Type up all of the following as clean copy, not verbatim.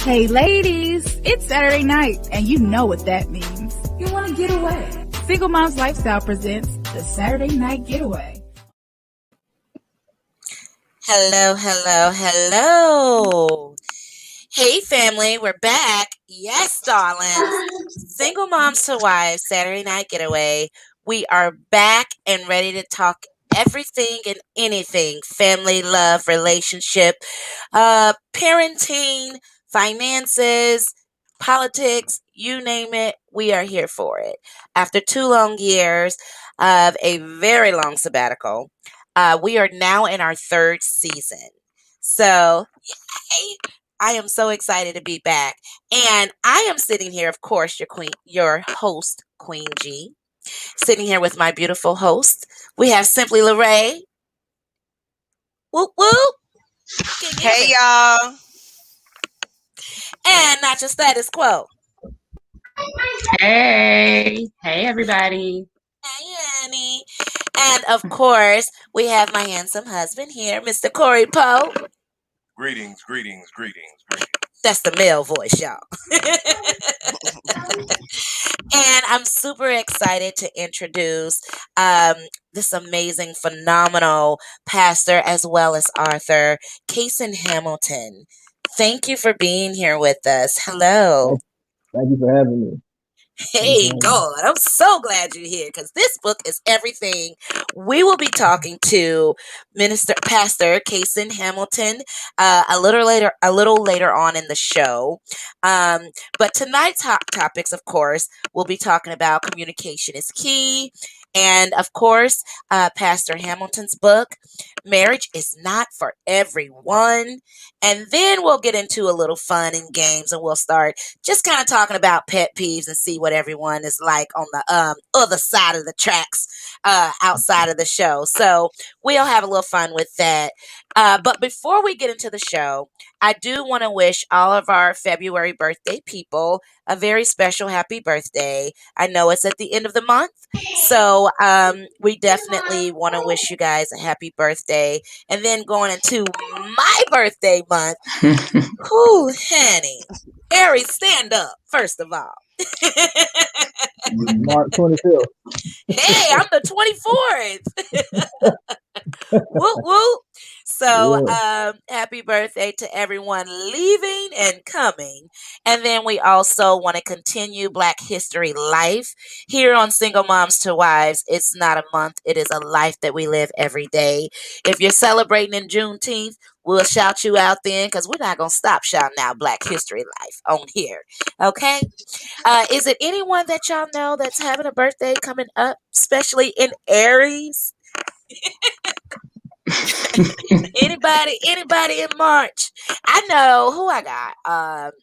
Hey ladies, it's Saturday night, and you know what that means. You want to get away. Single Moms Lifestyle presents the Saturday Night Getaway. Hello, hello, hello. Hey family, we're back. Yes, darlings. Single Moms to Wives Saturday Night Getaway. We are back and ready to talk everything and anything family, love, relationship, parenting, finances, politics, you name it, we are here for it. After 2 long years of a very long sabbatical, we are now in our third season. So, yay! I am so excited to be back. And I am sitting here, of course, your host, Queen G. Sitting here with my beautiful host. We have Simply Lorraine. Whoop whoop. Can you hear Hey me? y'all. And not your status quo. Hey everybody. Hey, Annie. And of course, we have my handsome husband here, Mr. Corey Poe. Greetings. That's the male voice, y'all. And I'm super excited to introduce this amazing, phenomenal pastor as well as author, Kasin Hamilton. Thank you for being here with us. Hello. Thank you for having me. Hey, God, I'm so glad you're here because this book is everything. We will be talking to Pastor Kasin Hamilton a little later on in the show. But tonight's hot topics, of course, we'll be talking about communication is key. And of course, Pastor Hamilton's book, Marriage is Not for Everyone. And then we'll get into a little fun and games and we'll start just kind of talking about pet peeves and see what everyone is like on the other side of the tracks outside of the show. So we'll have a little fun with that. But before we get into the show, I do want to wish all of our February birthday people a very special happy birthday. I know it's at the end of the month, so we definitely want to wish you guys a happy birthday. And then going into my birthday month, whew, honey. Aries, stand up, first of all. March 25th. Hey, I'm the 24th. Whoop, whoop. So, happy birthday to everyone leaving and coming. And then we also want to continue Black History Life here on Single Moms to Wives. It's not a month, it is a life that we live every day. If you're celebrating in Juneteenth, we'll shout you out then because we're not going to stop shouting out Black History Life on here. Okay? Is it anyone that y'all know that's having a birthday coming up, especially in Aries? Anybody in March? I know who I got.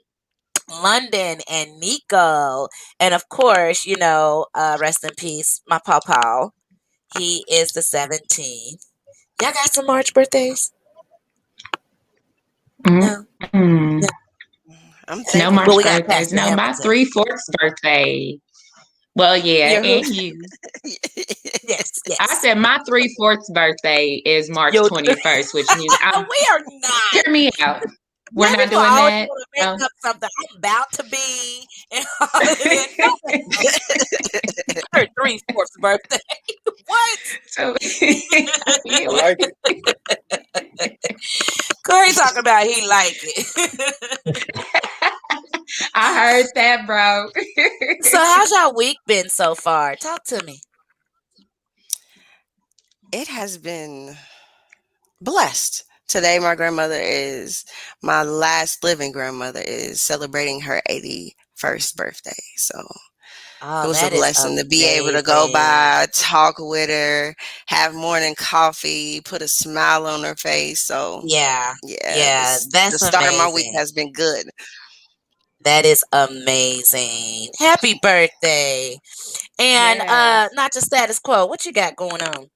London and Nico. And of course, rest in peace, my pawpaw. He is the 17th. Y'all got some March birthdays? No. No. I'm No thinking. March Well, we got birthdays. Pastor No, my Hamilton. 3/4 birthday. Well, yeah, Your who? and you. Yes. I said my 3/4 birthday is March Yo, 21st, which means we are not. hear me out. We're Yeah, not people doing always that. want to make up something. I'm about to be and all of that. Her 3/4 birthday. What? So I like it. Corey talking about he like it. I heard that, bro. So how's y'all week been so far? Talk to me. It has been blessed. Today, my last living grandmother is celebrating her 81st birthday. So it Oh, was a that is blessing to be able to go amazing. by, talk with her, have morning coffee, put a smile on her face. So Yeah. yeah, Yeah, the that's start of my week amazing. has been good. That is amazing. Happy birthday. And Yes. not just status quo. What you got going on?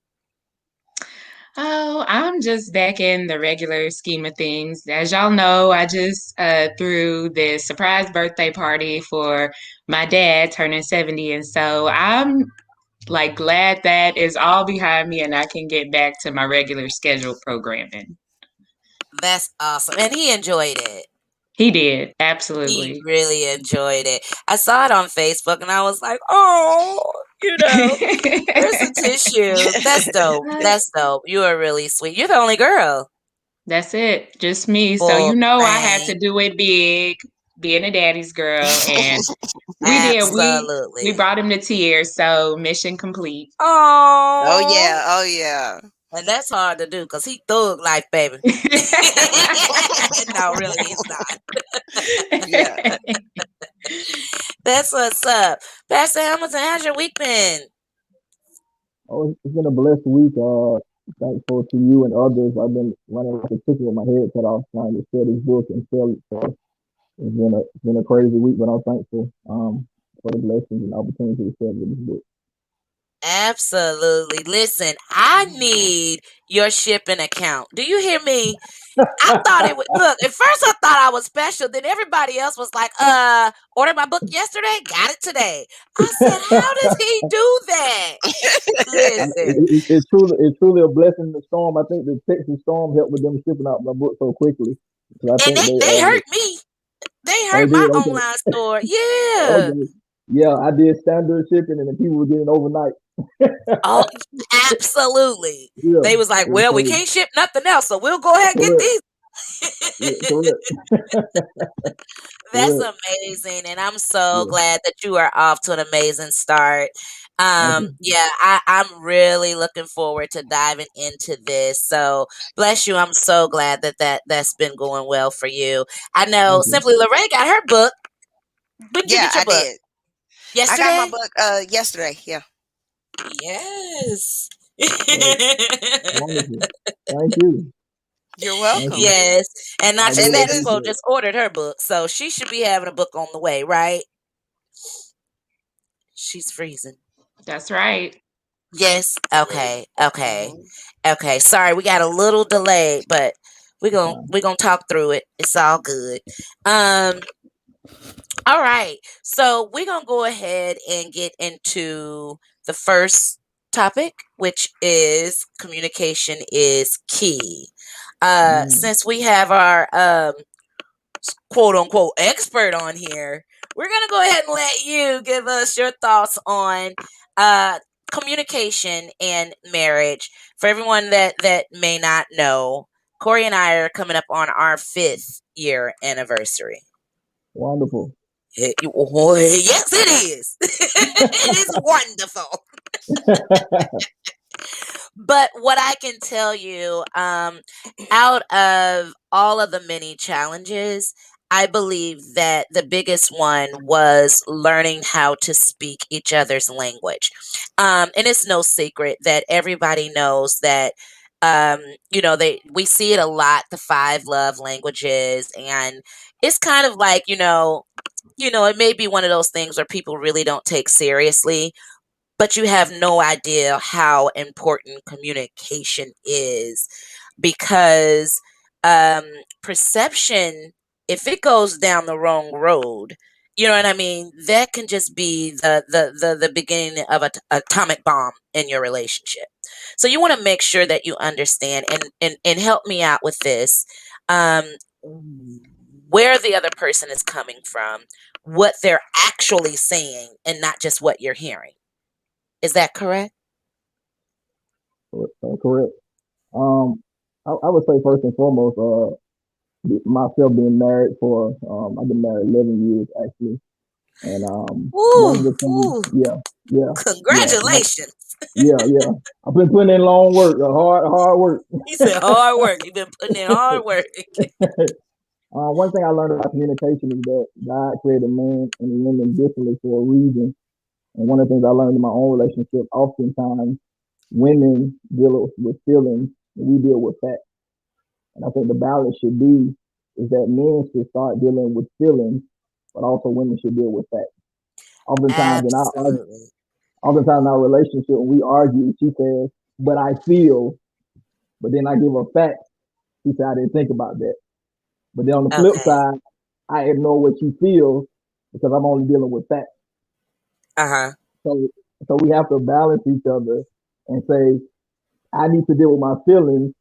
Oh, I'm just back in the regular scheme of things. As y'all know, I just threw this surprise birthday party for my dad turning 70. And so I'm like glad that is all behind me and I can get back to my regular scheduled programming. That's awesome. And he enjoyed it. He did. He Absolutely. really enjoyed it. I saw it on Facebook and I was like, oh, where's the tissues? That's dope. That's dope. You are really sweet. You're the only girl. That's it. Just me. So Full I had thing. to do it big, being a daddy's girl, and we did. We Absolutely. brought him to tears. So mission complete. Oh Oh, yeah, oh yeah. and that's hard to do because he thug life, baby. No, really, he's not. Yeah. That's what's up. Pastor Hamilton, how's your week been? Oh, it's been a blessed week. Thankful to you and others. I've been running like a chicken with my head cut off trying to sell this book and sell it. So it's been a crazy week, but I'm thankful for the blessings and opportunity to sell this book. Absolutely. Listen, I need your shipping account. Do you hear me? I thought it would look. At first, I thought I was special. Then everybody else was like, ordered my book yesterday, got it today. I said, how does he do that? Listen, It's truly a blessing in the storm. I think the Texas storm helped with them shipping out my book so quickly. So I and think they hurt me. They they hurt my did okay. online store. Yeah. Okay. Yeah, I did standard shipping and the people were getting overnight. Oh, absolutely. Yeah, They was like, it was well, we crazy. can't ship nothing else, so we'll go ahead and get Correct. these. Yeah, correct. That's Correct. amazing, and I'm so Yeah. glad that you are off to an amazing start. Thank you. Yeah, I'm really looking forward to diving into this. So bless you. I'm so glad that's been going well for you. I know Thank you. Simply Lorraine got her book. When did you Yeah, get your I book? did. I got my Yesterday? book yesterday. Yeah. Yes. Great. Wonderful. Thank you. You're Thank you. welcome. Yes. And I not just And really that, it this is quote appreciate it. just ordered her book, so she should be having a book on the way, right? She's freezing. That's right. Yes. Okay. Okay. mhm. Okay. Sorry, we got a little delay, but we're gonna Fine. we're gonna talk through it. It's all good. Um, all right. So we're gonna go ahead and get into the first topic, which is communication is key. Mm. Since we have our quote unquote expert on here, we're going to go ahead and let you give us your thoughts on uh, communication and marriage. For everyone that may not know, Corey and I are coming up on our 5th-year anniversary. Wonderful. Yes, it is. It is wonderful. But what I can tell you, out of all of the many challenges, I believe that the biggest one was learning how to speak each other's language. And it's no secret that everybody knows that, we see it a lot, the 5 love languages, and it's kind of like, it may be one of those things where people really don't take seriously, but you have no idea how important communication is because um, perception, if it goes down the wrong road, you know what I mean, that can just be the beginning of an atomic bomb in your relationship. So you want to make sure that you understand and help me out with this, um, where the other person is coming from, what they're actually saying, and not just what you're hearing. Is that correct? Correct. I would say first and foremost, myself being married for, I've been married 11 years actually, and one Ooh, of the things, ooh, yeah, yeah, yeah, congratulations. yeah. I've been putting in long work, hard work. He said hard work. You've been putting in hard work. One thing I learned about communication is that God created man and women differently for a reason. And one of the things I learned in my own relationship, oftentimes women deal with feelings and we deal with facts. And I think the balance should be is that men should start dealing with feelings, but also women should deal with facts. Oftentimes in our Absolutely. oftentimes in our relationship when we argue, she says, "But I feel," but then I give her facts. She said, "I didn't think about that." But then on the flip Okay. side, I ignore what she feels because I'm only dealing with facts. Uh-huh. So so we have to balance each other and say, I need to deal with my feelings,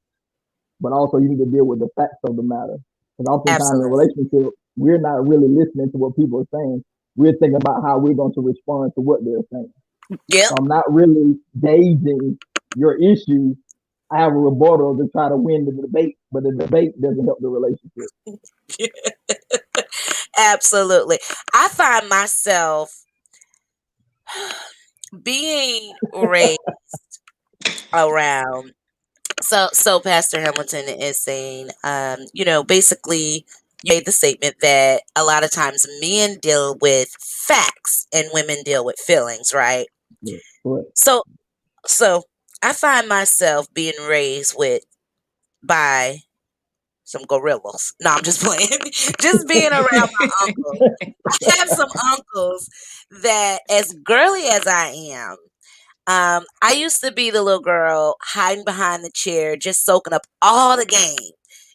but also you need to deal with the facts of the matter. Because oftentimes in a Absolutely. relationship, we're not really listening to what people are saying. We're thinking about how we're going to respond to what they're saying. Yep. So I'm not really gauging your issues. I have a rebuttal to try to win the debate, but the debate doesn't help the relationship. Absolutely. I find myself being raised around. So Pastor Hamilton is saying, basically, you made the statement that a lot of times men deal with facts and women deal with feelings, right? Yeah, correct. So, so I find myself being raised by some gorillas. No, I'm just playing. Just being around my uncles. I have some uncles that, as girly as I am, I used to be the little girl hiding behind the chair, just soaking up all the game.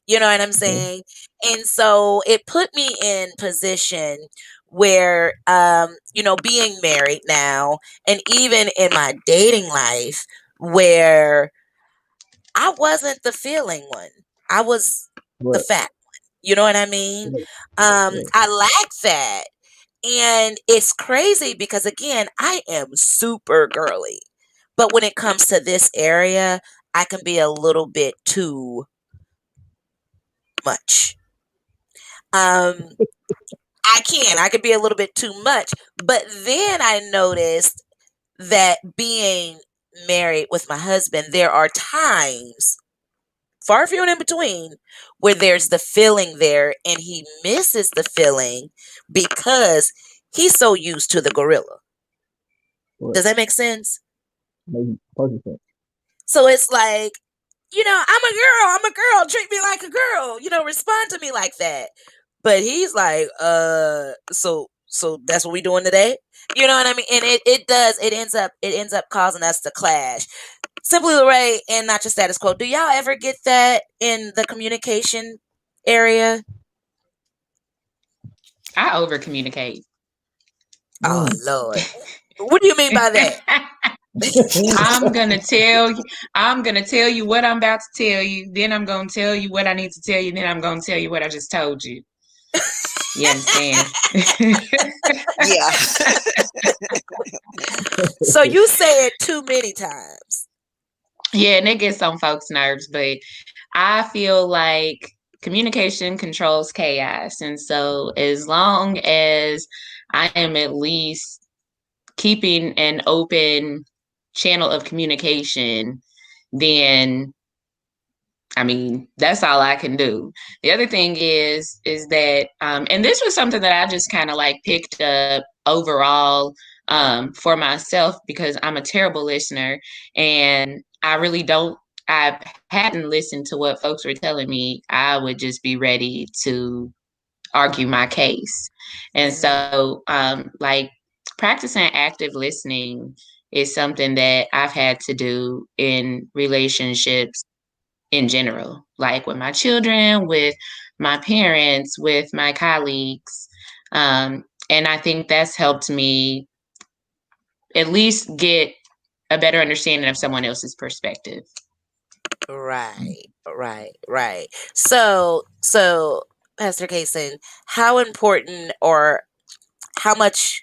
You know what I'm saying? And so it put me in position where, being married now, and even in my dating life, where I wasn't the feeling one. I was the Right. fact one. You know what I mean? Right. Right. I lack that. And it's crazy because, again, I am super girly. But when it comes to this area, I can be a little bit too much. Um, I could be a little bit too much. But then I noticed that being married with my husband, there are times, far few and in between, where there's the feeling there and he misses the feeling because he's so used to the gorilla. Right. Does that make sense? Makes perfect sense. So it's like, I'm a girl, treat me like a girl, respond to me like that. But he's like, so that's what we doing today? You know what I mean? And it ends up causing us to clash. Simply Lorraine and Not Your Status Quo. Do y'all ever get that in the communication area? I over communicate. Oh Mm. Lord. What do you mean by that? I'm gonna tell you. I'm gonna tell you what I'm about to tell you. Then I'm gonna tell you what I need to tell you. Then I'm gonna tell you what I just told you. You understand? Yeah. So you say it too many times. Yeah, and it gets on folks' nerves, but I feel like communication controls chaos. And so as long as I am at least keeping an open channel of communication, then that's all I can do. The other thing is that, and this was something that I just kind of like picked up overall for myself because I'm a terrible listener and I really don't. I hadn't listened to what folks were telling me. I would just be ready to argue my case, and Mm, so like practicing active listening is something that I've had to do in relationships in general, like with my children, with my parents, with my colleagues. And I think that's helped me at least get a better understanding of someone else's perspective. right, right. So, Pastor Kason, how important or how much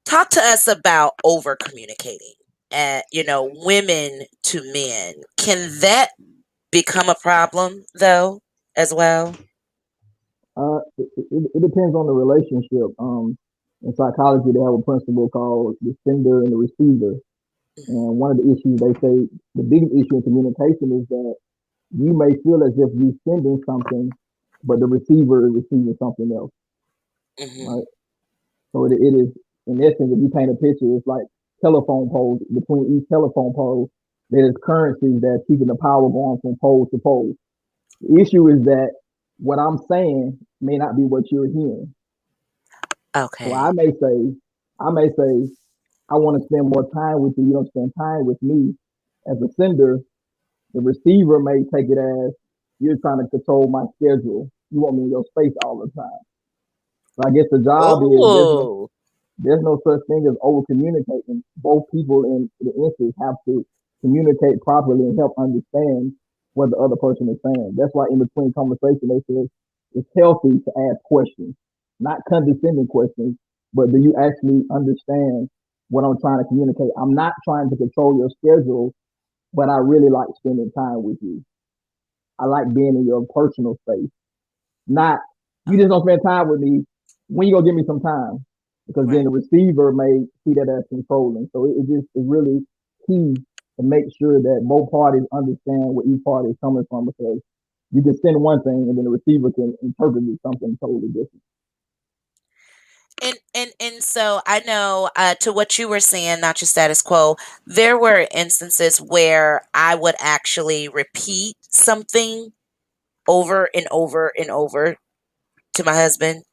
talk to us about over communicating at women to men. Can that become a problem though as well? It depends on the relationship. In psychology, they have a principle called the sender and the receiver. Mhm. And one of the issues they say, the biggest issue in communication is that you may feel as if you're sending something, but the receiver is receiving something else, Mhm. right? So it is, in essence, if you paint a picture, it's like telephone poles. Between each telephone pole, there's currency that's keeping the power going from pole to pole. The issue is that what I'm saying may not be what you're hearing. So Okay. I may say, I want to spend more time with you. You don't spend time with me. As a sender, the receiver may take it as you're trying to control my schedule. You want me in your space all the time. So I guess the job is Oh. there's no such thing as over communicating. Both people in the instance have to communicate properly and help understand what the other person is saying. That's why in between conversation they say it's healthy to ask questions, not condescending questions, but do you actually understand what I'm trying to communicate? I'm not trying to control your schedule, but I really like spending time with you. I like being in your personal space. Not you just don't spend time with me. When you gonna give me some time? Because then Right. the receiver may see that as controlling. So it just is really key to make sure that both parties understand where each party is coming from, because you can send one thing and then the receiver can interpret it something totally different. And so I know, to what you were saying, not just status quo, there were instances where I would actually repeat something over and over and over to my husband.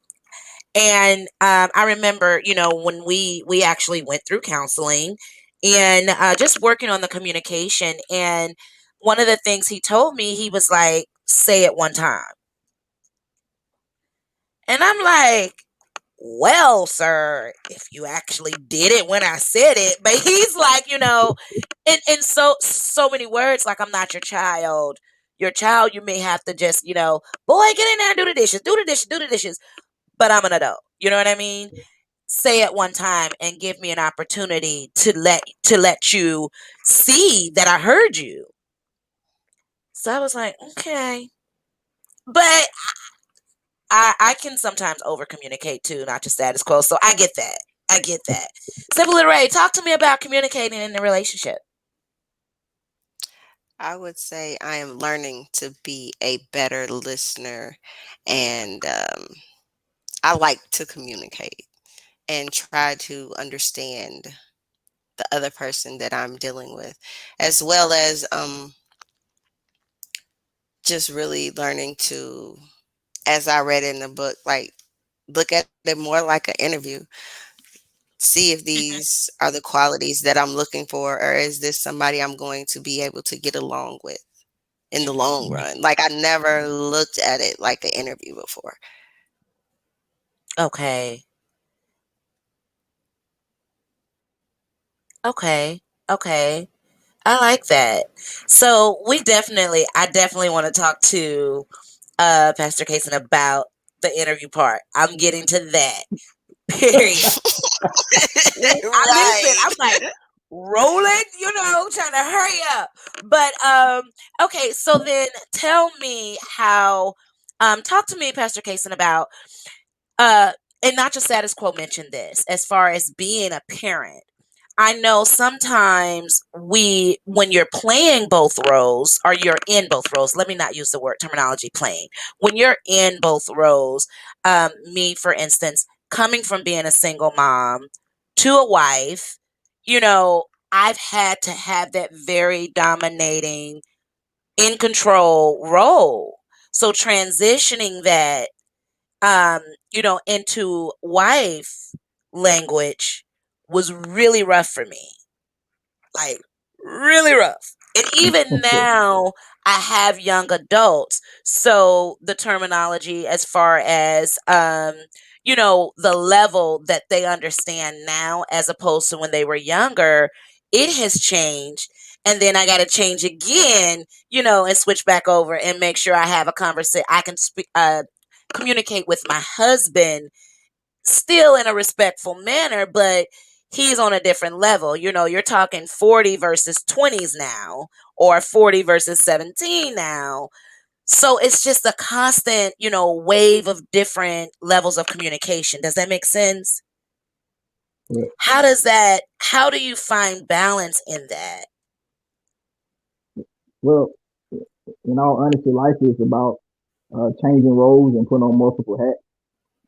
And I remember, when we actually went through counseling and just working on the communication. And one of the things he told me, he was like, "Say it one time," and I'm like, "Well, sir, if you actually did it when I said it," but he's like, in so many words, like, "I'm not your child. Your child, you may have to just, boy, get in there and do the dishes, do the dishes, do the dishes. But I'm an adult." You know what I mean? Say it one time and give me an opportunity to let you see that I heard you. So I was like, okay. But I can sometimes over communicate too, not just status quo. So I get that. I get that. Simple Little Ray, talk to me about communicating in the relationship. I would say I am learning to be a better listener, and I like to communicate and try to understand the other person that I'm dealing with, as well as just really learning to, as I read in the book, like look at it more like an interview. See if Hmm. these are the qualities that I'm looking for, or is this somebody I'm going to be able to get along with in the Hmm. long run. Like I never looked at it like an interview before. Okay. Okay. Okay. I like that. So I definitely want to talk to Pastor Kason about the interview part. I'm getting to that. Period. I listen. Right. I'm like rolling, trying to hurry up. But okay. So then, tell me how. Talk to me, Pastor Kason, about uh, and not just status quo mentioned this as far as being a parent. I know sometimes when you're playing both roles, or you're in both roles, let me not use the word terminology playing. When you're in both roles, me, for instance, coming from being a single mom to a wife, I've had to have that very dominating, in control role. So transitioning that, um, into wife language was really rough for me. Like, really rough. And even now, I have young adults. So the terminology, as far as, the level that they understand now as opposed to when they were younger, it has changed. And then I got to change again, and switch back over and make sure I have a conversation. I can communicate with my husband still in a respectful manner, but he's on a different level. You're talking 40 versus 20s now, or 40 versus 17 now. So it's just a constant, wave of different levels of communication. Does that make sense? But, How do you find balance in that? well, in all honesty, life is about changing roles and putting on multiple hats.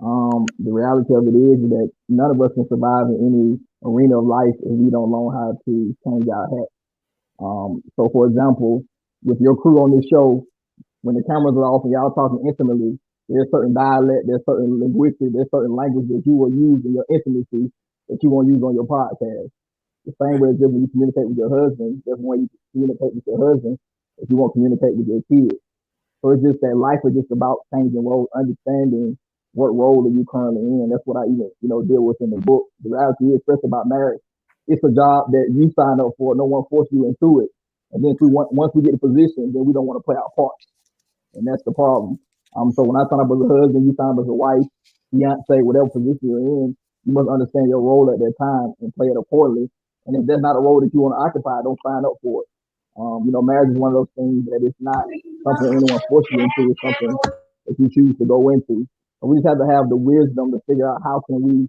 The reality of it is that none of us can survive in any arena of life if we don't learn how to change our hats. So, for example, with your crew on this show, when the cameras are off and y'all talking intimately, there's certain dialect, there's certain linguistics, there's certain language that you will use in your intimacy that you won't use on your podcast. The same way as if when you communicate with your husband, there's one you communicate with your husband that you won't communicate with your kids. So it's just that life is just about changing roles, understanding what role are you currently in. That's what I even, deal with in the book. The reality is, especially about marriage, it's a job that you sign up for. No one forced you into it. And then once we get a position, then we don't want to play our part. And that's the problem. So when I sign up as a husband, you sign up as a wife, fiance, whatever position you're in, you must understand your role at that time and play it accordingly. And if that's not a role that you want to occupy, don't sign up for it. Marriage is one of those things that it's not something anyone forces you into. It's something that you choose to go into. And we just have to have the wisdom to figure out how can we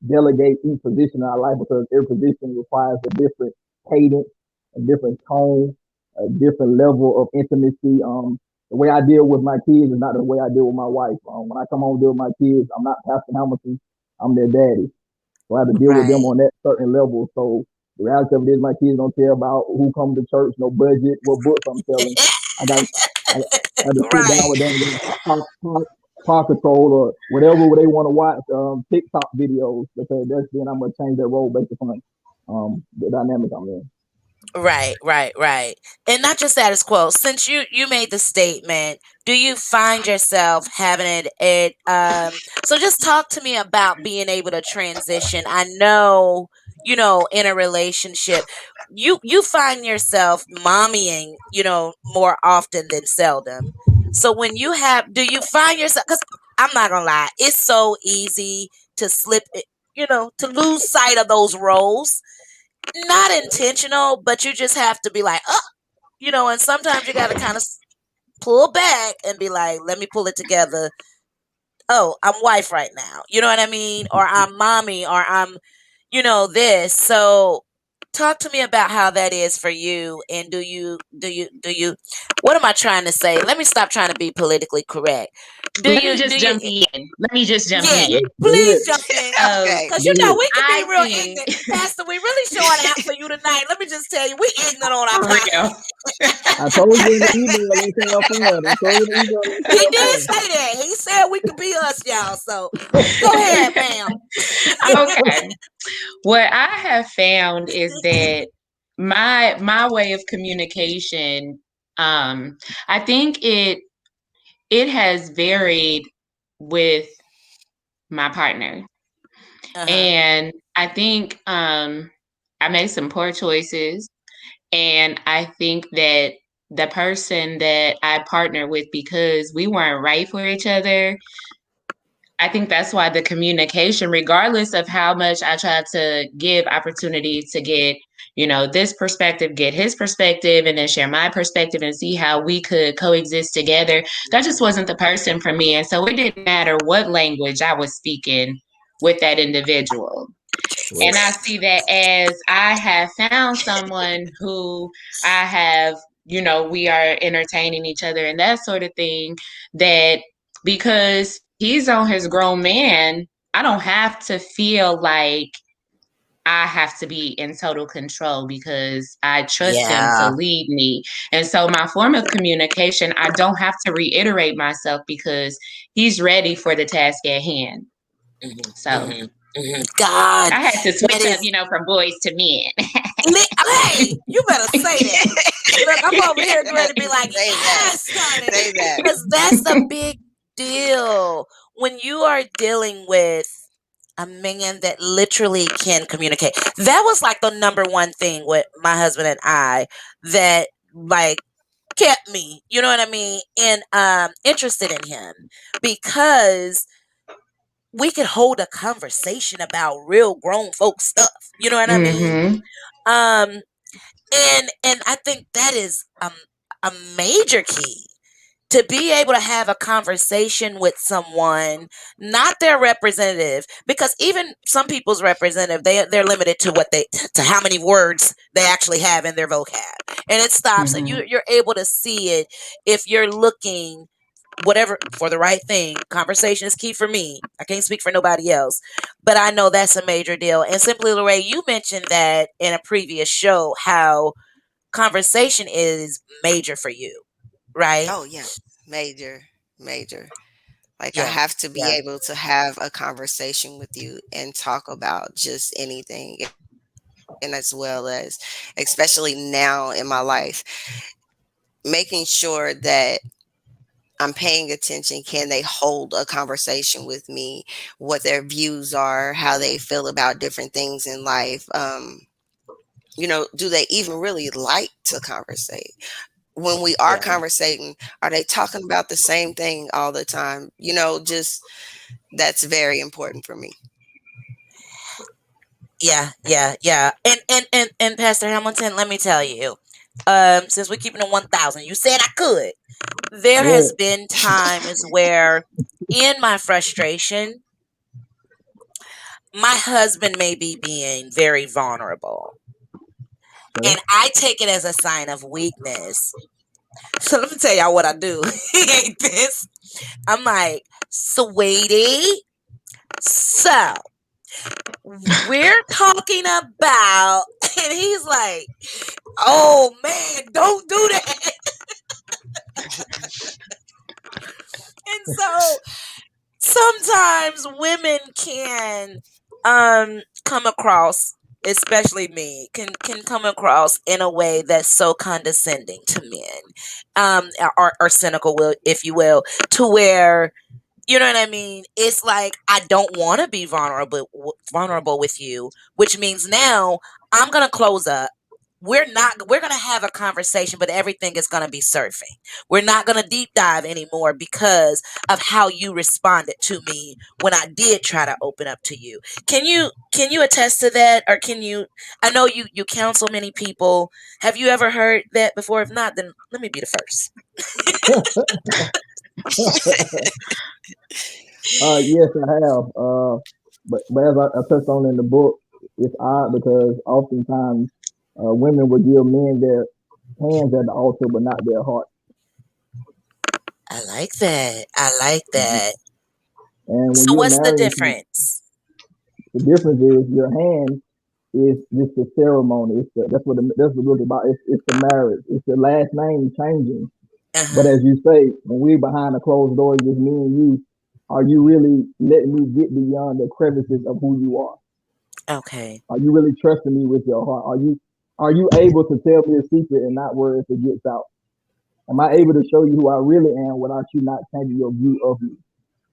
delegate each position in our life because every position requires a different cadence, a different tone, a different level of intimacy. The way I deal with my kids is not the way I deal with my wife. When I come home and deal with my kids, I'm not Pastor Hamilton. I'm their daddy. So I have to deal with them Right. on that certain level. So the reality of it is my kids don't care about who comes to church, no budget, what books I'm selling. I got I, I have to sit down Right. with them and Paw Control or whatever they want to watch, TikTok videos because that's then I'm gonna change their role based upon the dynamic I'm in. Right, right, right. And not just status quo. Since you made the statement, do you find yourself having it so just talk to me about being able to transition. I know, in a relationship, you find yourself mommying, more often than seldom. So when you have do you find yourself cuz I'm not going to lie, it's so easy to slip it, to lose sight of those roles, not intentional, but you just have to be like, oh, and sometimes you got to kind of pull back and be like, let me pull it together. Oh, I'm wife right now. You know what I mean? Or I'm mommy, or I'm, this. So talk to me about how that is for you. And what am I trying to say? Let me stop trying to be politically correct. Let me just jump in. Let me just jump Yeah, in. Go ahead. please jump in. Okay. Cause Go ahead. we can be I real think ignorant. Pastor, we really showing out for you tonight. Let me just tell you, we ignorant on our for podcast. real. I told you in the email, don't tell your friend. I told you in the email, don't tell He your did friend. say that. He said we could be us, y'all. So go ahead, ma'am. Okay. What I have found is that my way of communication, I think it has varied with my partner. Uh-huh. And I think I made some poor choices. And I think that the person that I partnered with, because we weren't right for each other, I think that's why the communication, regardless of how much I tried to give opportunity to get, this perspective, get his perspective, and then share my perspective and see how we could coexist together, that just wasn't the person for me. And so it didn't matter what language I was speaking with that individual. And I see that as I have found someone who I have, we are entertaining each other and that sort of thing, that because he's on his grown man, I don't have to feel like I have to be in total control because I trust him to Yeah. lead me. And so my form of communication, I don't have to reiterate myself because he's ready for the task at hand. So God, I had to that switch up, is. from boys to men. Hey, you better say that. Look, I'm over here ready to be like, Say that. yes, honey, Say that. because that's a big deal when you are dealing with a man that literally can communicate. That was like the number one thing with my husband and I that like kept me, you know what I mean, and interested in him because we could hold a conversation about real grown folk stuff. You know what I mean? Mm-hmm. Um and I think that is a major key to be able to have a conversation with someone, not their representative, because even some people's representative, they're limited to to how many words they actually have in their vocab, and it stops. And Mm-hmm. you're able to see it if you're looking whatever for the right thing. Conversation is key for me. I can't speak for nobody else, but I know that's a major deal. And simply, Lorraine, you mentioned that in a previous show how conversation is major for you, right? Oh yeah, major, major. Like I Yeah, have to be yeah. able to have a conversation with you and talk about just anything, and as well as, especially now in my life, making sure that I'm paying attention. Can they hold a conversation with me? What their views are, how they feel about different things in life. Do they even really like to conversate? when we are Yeah. conversating, are they talking about the same thing all the time? Just that's very important for me. Yeah. And Pastor Hamilton, let me tell you, since we're keeping it 1,000, you said I could. There Go has been times where, in my frustration, my husband may be being very vulnerable, ahead. and I take it as a sign of weakness. So let me tell y'all what I do. He ain't this. I'm like, sweetie, so we're talking about, and he's like, oh man, don't do that. And so sometimes women can come across, especially me, can come across in a way that's so condescending to men, or cynical, will, if you will, to where, you know what I mean? It's like I don't want to be vulnerable with you, which means now I'm going to close up. We're going to have a conversation, but everything is going to be surfing. We're not going to deep dive anymore because of how you responded to me when I did try to open up to you. Can you attest to that, or can you, I know you counsel many people. Have you ever heard that before? If not, then let me be the first. Yes, I have. But as I touched on in the book, it's odd because oftentimes women will give men their hands at the altar, but not their heart. I like that. I like Mhm. that. And when So you're what's the married, difference? the difference is your hand is just a ceremony. That's what it's about. It's the marriage. It's the last name changing. But Uh-huh. as you say, when we're behind a closed door, just me and you, are you really letting me get beyond the crevices of who you are? Okay. Are you really trusting me with your heart? Are you able to tell me a secret and not worry if it gets out? Am I able to show you who I really am without you not changing your view of me?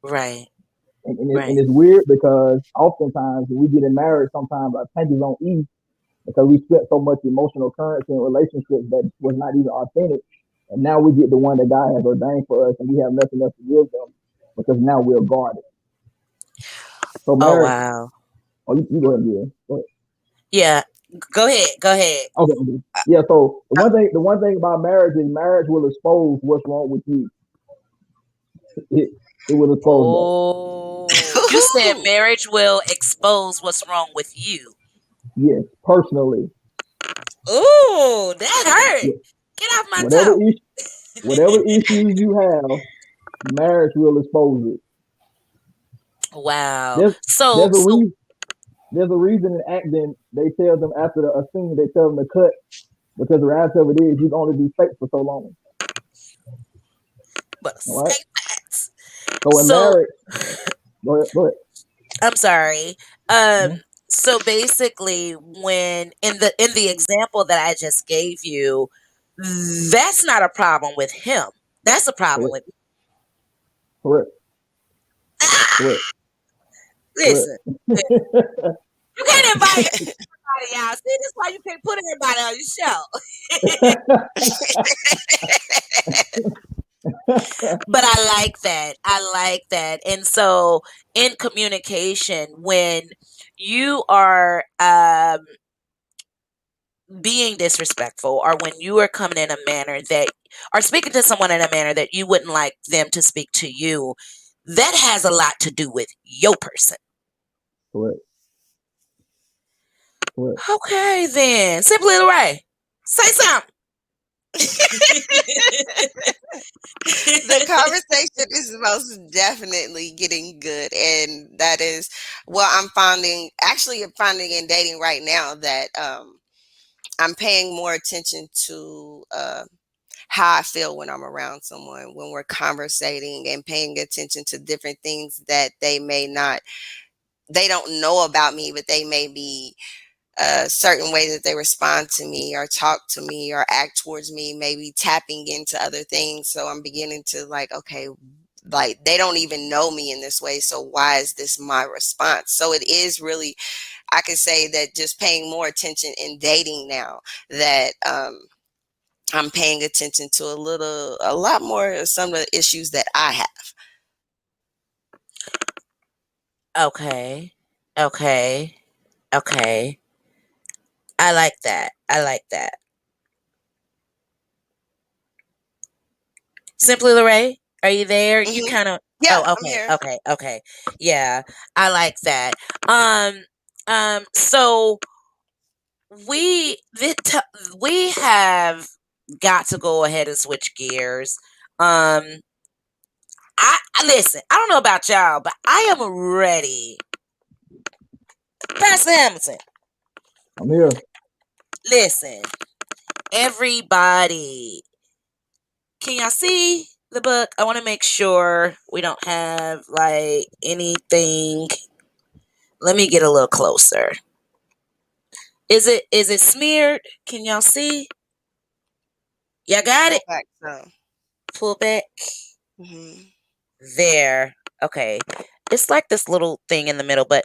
Right. And Right. it's weird because oftentimes when we get in marriage, sometimes our tank is on E because we spent so much emotional currency in relationships that was not even authentic. And now we get the one that God has ordained for us, and we have nothing else to give them because now we're guarded. So Oh marriage. wow. Oh, you go ahead, yeah. Go ahead. Yeah. Go ahead. Go ahead. Okay, okay. Yeah. So the one thing about marriage is marriage will expose what's wrong with you. It it will expose that. Oh, you said marriage will expose what's wrong with you. Yes, personally. Ooh, that hurt. Yeah. Get off my Whatever toe. issue, whatever issues you have, marriage will expose it. Wow. There's So there's a so reason. There's a reason in acting they tell them after a scene they tell them to cut because the reality of it is you can only be fake for so long. but All right. say that. So in So marriage, go ahead. Go ahead. I'm sorry. Mhm. So basically, when in the example that I just gave you, that's not a problem with him. That's a problem Correct. with me. Correct. Correct. Correct. Listen, you can't invite everybody out. See, that's why you can't put everybody on your show. But I like that. I like that. And so, in communication, when you are being disrespectful, or when you are coming in a manner that, or speaking to someone in a manner that you wouldn't like them to speak to you, that has a lot to do with your person. Correct. Correct. Okay, then. Simply the Ray. Say something. The conversation is most definitely getting good, and that is well, I'm finding in dating right now that I'm paying more attention to how I feel when I'm around someone, when we're conversating and paying attention to different things that they don't know about me, but they may be a certain way that they respond to me or talk to me or act towards me, maybe tapping into other things. So I'm beginning to like, okay, like they don't even know me in this way. So why is this my response? So it is really, I can say that just paying more attention in dating now that, I'm paying attention to a lot more of some of the issues that I have. Okay. Okay. Okay. I like that. I like that. Simply Lorraine, are you there? You Hmm. kind of. Yeah, Oh, I'm okay. here. Okay. Okay. Yeah, I like that. Um. So we have got to go ahead and switch gears. Um. I listen. I don't know about y'all, but I am ready. Pastor Hamilton, I'm here. listen. Everybody, can y'all see the book? I want to make sure we don't have like anything. Let me get a little closer. Is it smeared? Can y'all see? Y'all got it? Pull back some. Pull back. Hmm. There. Okay. It's like this little thing in the middle, but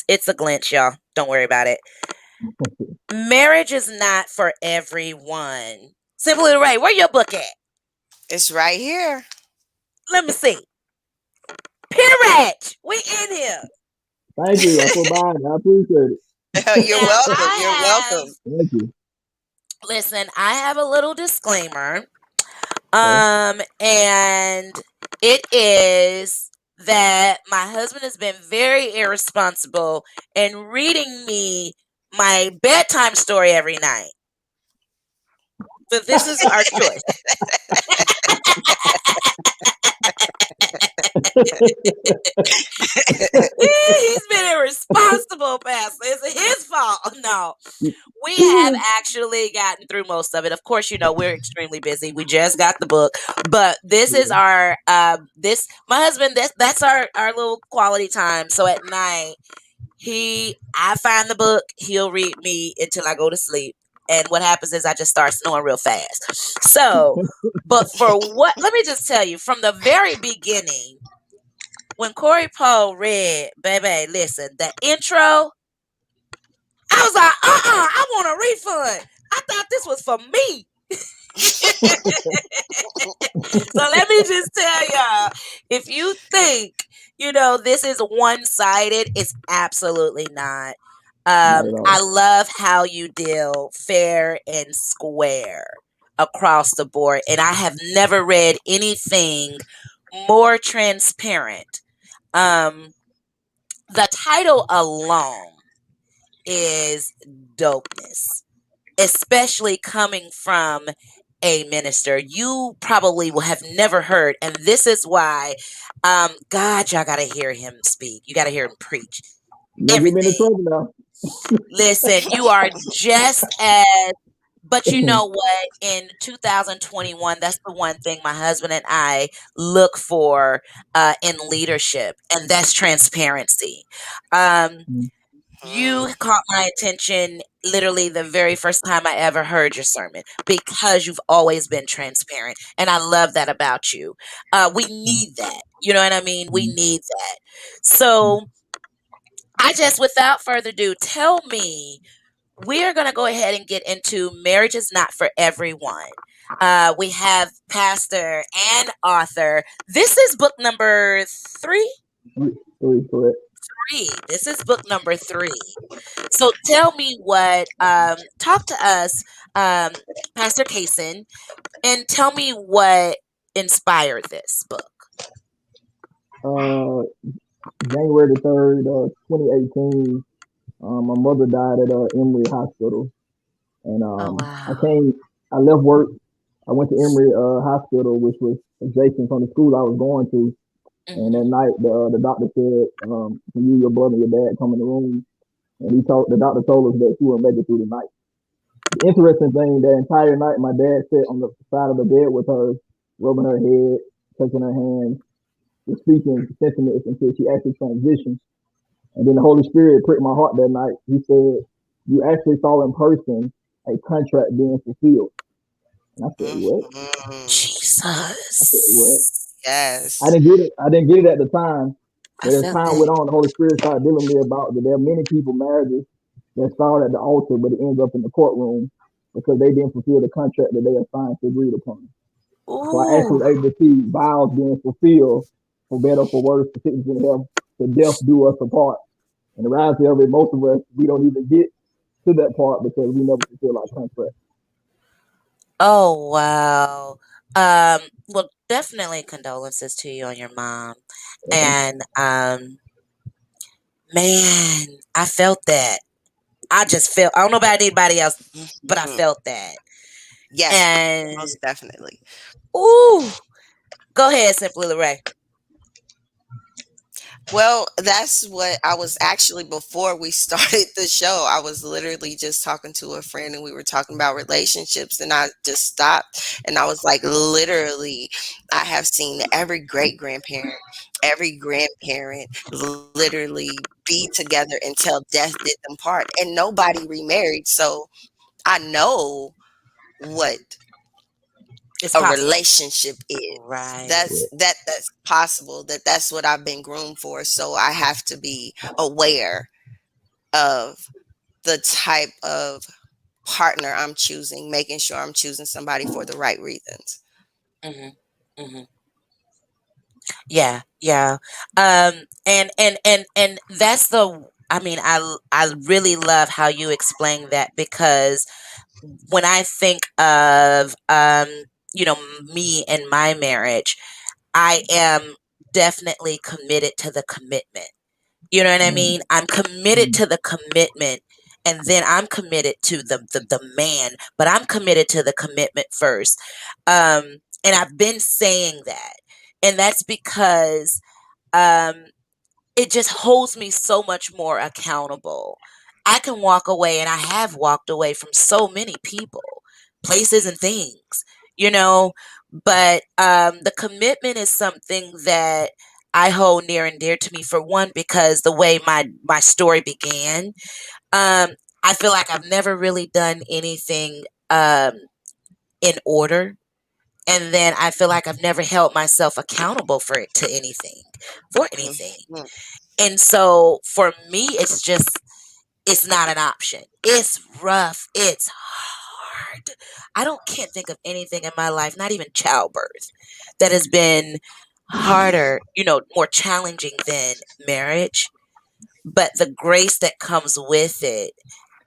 it's a glitch, y'all. Don't worry about it. Marriage is not for everyone. Simply right. Where your book at? It's right here. Let me see. Period. We in here. Thank you. I feel bad. I appreciate it. You're Now welcome. You're I have welcome. Thank you. listen, I have a little disclaimer. Okay. And it is that my husband has been very irresponsible in reading me my bedtime story every night. But this is our choice. He's been irresponsible, Pastor. It's his fault. No, we have actually gotten through most of it. Of course, we're extremely busy. We just got the book, but this is our this my husband. That's our little quality time. So at night, I find the book. He'll read me until I go to sleep. And what happens is I just start snoring real fast. So, but for what? Let me just tell you from the very beginning when Corey Poe read, baby, listen, the intro, I was like, I want a refund. I thought this was for me. So let me just tell y'all, if you think, this is one-sided, it's absolutely not. Not at all. I love how you deal fair and square across the board. And I have never read anything more transparent. Um, the title alone is dopeness, especially coming from a minister. You probably will have never heard, and this is why, God, y'all gotta hear him speak. You gotta hear him preach You're gonna get me into everything. trouble now. Listen, you are just as. But you know what? In 2021, that's the one thing my husband and I look for in leadership, and that's transparency. Um, you Mhm. caught my attention literally the very first time I ever heard your sermon because you've always been transparent. And I love that about you. We need that. You know what I mean? We need that. So, without further ado, tell me, we are going to go ahead and get into Marriage is Not for Everyone. We have pastor and author. This is book number three. Three, correct. This is book number three. So tell me talk to us, um, Pastor Kasin, and tell me what inspired this book. Uh, January the 3rd, 2018. My mother died at Emory Hospital, and Oh, I wow. came. I left work. I went to Emory Hospital, which was adjacent from the school I was going to. And Hmm. that night, the doctor said, "Can you, your brother, and your dad come in the room?" And the doctor told us that she wouldn't make it through the night. The interesting thing, that entire night, my dad sat on the side of the bed with her, rubbing her head, touching her hands, just speaking sentiments until she actually transitioned. And then the Holy Spirit pricked my heart that night. He said, "You actually saw in person a contract being fulfilled." And I said, "What?" Mhm. I said, "What?" I Yes. didn't get it. I didn't get it at the time. I But as felt time that. went on, the Holy Spirit started dealing with me about that there are many people marriages that start at the altar, but it ends up in the courtroom. because they didn't fulfill the contract that they assigned to agreed upon. So I actually Ooh. was able to see vows being fulfilled, for better or for worse, for sickness and health, to death do us apart. And the reality of it, most of us, we don't even get to that part because we never fulfill our contract. Oh, wow. Well, definitely condolences to you and your mom. Thank And man, I felt that. I just felt, I don't know about anybody else, but I Mhm. felt that. Yes, And most definitely. ooh, go ahead, Simply Lorray. Well, that's what I was actually before we started the show. I was literally just talking to a friend and we were talking about relationships and I just stopped and I was like, literally, I have seen every great grandparent, every grandparent literally be together until death did them part and nobody remarried. So I know what It's a possible. relationship is. Right. That's possible. That's what I've been groomed for. So I have to be aware of the type of partner I'm choosing, making sure I'm choosing somebody for the right reasons. Hmm. Hmm. Yeah, yeah. And that's the. I mean, I really love how you explain that because when I think of you know, me and my marriage, I am definitely committed to the commitment. You know what I you. mean? I'm committed to the commitment and then I'm committed to the man, but I'm committed to the commitment first. And I've been saying that. And that's because um it just holds me so much more accountable. I can walk away, and I have walked away from so many people, places, and things, you know. But the commitment is something that I hold near and dear to me. For one, because the way my story began, I feel like I've never really done anything in order. And then I feel like I've never held myself accountable for it to anything, for anything. Mhm. And so for me, it's not an option. It's rough. It's hard. Can't think of anything in my life, not even childbirth, that has been harder, you know, more challenging than marriage. But the grace that comes with it,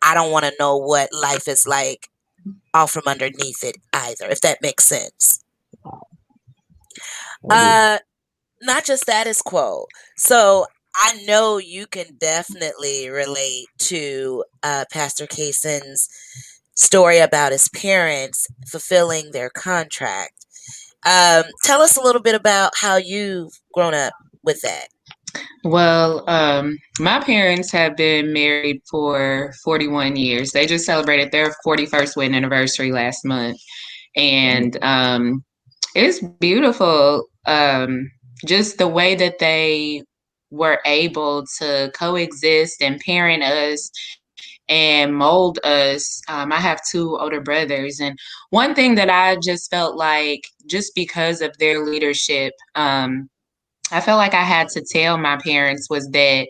I don't want to know what life is like all from underneath it either, if that makes sense. I do. Uh Not just status quo. So I know you can definitely relate to Pastor Kasin's story about his parents fulfilling their contract. Tell us a little bit about how you've grown up with that. Well, my parents have been married for 41 years. They just celebrated their 41st wedding anniversary last month. And it's beautiful. Just the way that they were able to coexist and parent us and mold us. I have two older brothers. And one thing that I just felt like, just because of their leadership, I felt like I had to tell my parents was that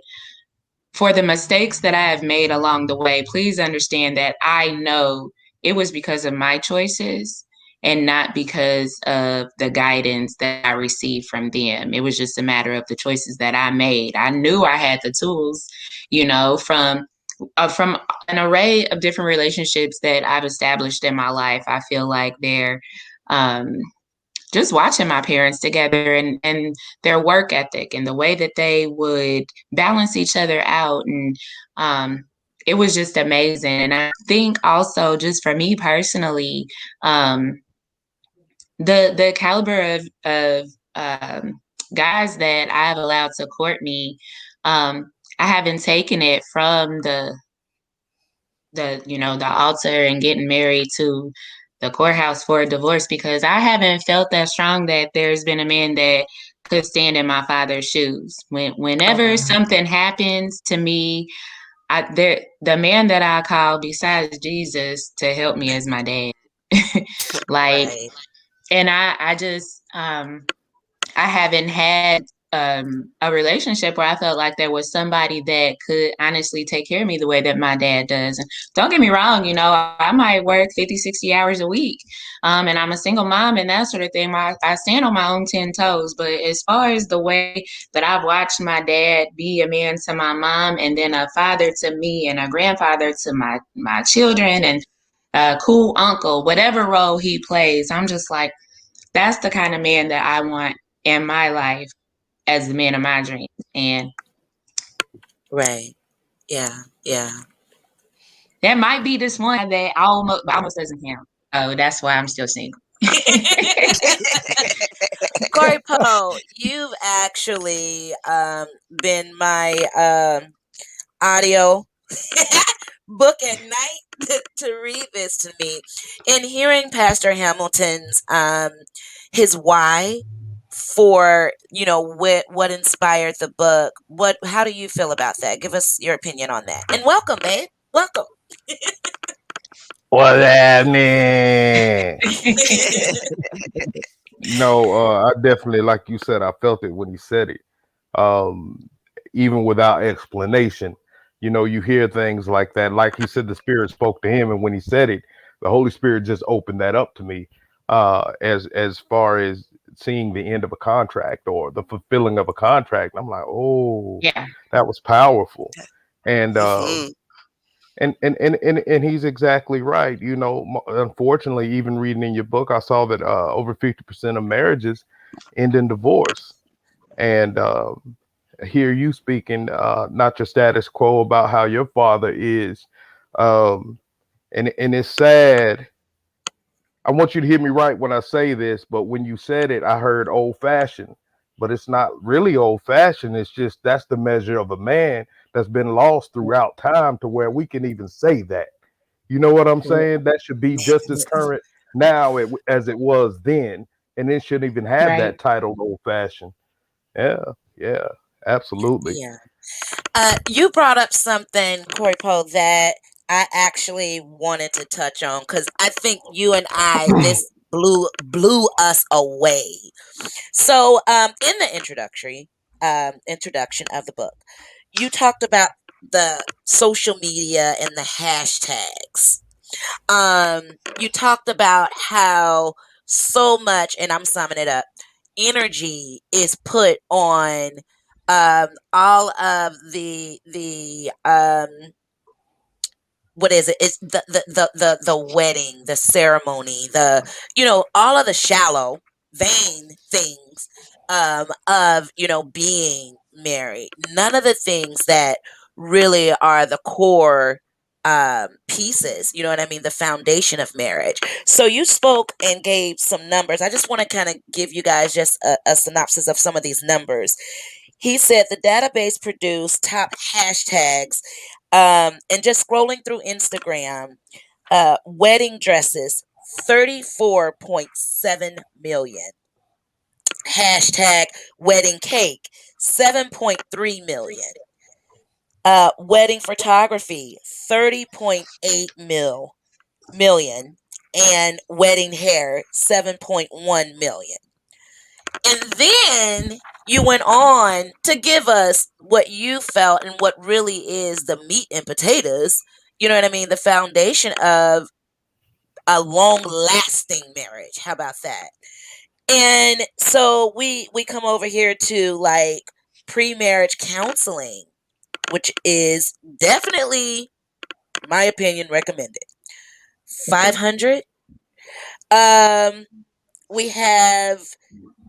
for the mistakes that I have made along the way, please understand that I know it was because of my choices and not because of the guidance that I received from them. It was just a matter of the choices that I made. I knew I had the tools, you know, from an array of different relationships that I've established in my life. I feel like they're um, just watching my parents together and their work ethic and the way that they would balance each other out. And um, it was just amazing. And I think also, just for me personally, um, the caliber of guys that I've allowed to court me, I haven't taken it from the altar and getting married to the courthouse for a divorce, because I haven't felt that strong that there's been a man that could stand in my father's shoes. Oh Whenever wow. something happens to me, the man that I call besides Jesus to help me is my dad. Like, Right. and I just I haven't had a relationship where I felt like there was somebody that could honestly take care of me the way that my dad does. And don't get me wrong, I might work 50, 60 hours a week. And I'm a single mom and that sort of thing. I stand on my own 10 toes. But as far as the way that I've watched my dad be a man to my mom and then a father to me and a grandfather to my children and a cool uncle, whatever role he plays, I'm just like, that's the kind of man that I want in my life as the man of my dreams. And Right. Yeah. Yeah. there might be this one that almost doesn't count. Oh, that's why I'm still single. Corey Poe, you've actually been my audio book at night to read this to me. In hearing Pastor Hamilton's his why for what inspired the book, how do you feel about that? Give us your opinion on that. And welcome, babe. Welcome. What happening? I definitely, like you said, I felt it when he said it. Um, Even without explanation, you hear things like that. Like he said, the Spirit spoke to him, and when he said it, the Holy Spirit just opened that up to me. As far as seeing the end of a contract or the fulfilling of a contract, I'm like, oh, Yeah. that was powerful. And Mhm. and he's exactly right. Unfortunately, even reading in your book, I saw that over 50% of marriages end in divorce. And hear you speaking, not your status quo about how your father is, um, and it's sad. I want you to hear me right when I say this, but when you said it, I heard old fashioned, but it's not really old fashioned. It's just that's the measure of a man that's been lost throughout time to where we can even say that. You know what I'm saying? That should be just as current now as it was then, and it shouldn't even have Right. that title, old fashioned. Yeah, yeah, absolutely. Yeah. You brought up something, Corey Poe, that I actually wanted to touch on because I think you and I this blew us away. So, in the introduction of the book, you talked about the social media and the hashtags. You talked about how so much, and I'm summing it up, energy is put on all of the what is it? It's the wedding, the ceremony, all of the shallow, vain things of being married. None of the things that really are the core pieces. You know what I mean? The foundation of marriage. So you spoke and gave some numbers. I just want to kind of give you guys just a synopsis of some of these numbers. He said the database produced top hashtags, and just scrolling through Instagram, wedding dresses, 34.7 million. Hashtag wedding cake, 7.3 million. Wedding photography, 30.8 million. And wedding hair, 7.1 million. And then you went on to give us what you felt and what really is the meat and potatoes, you know what I mean? The foundation of a long lasting marriage. How about that? And so we come over here to like pre-marriage counseling, which is definitely, my opinion, recommended. 500. We have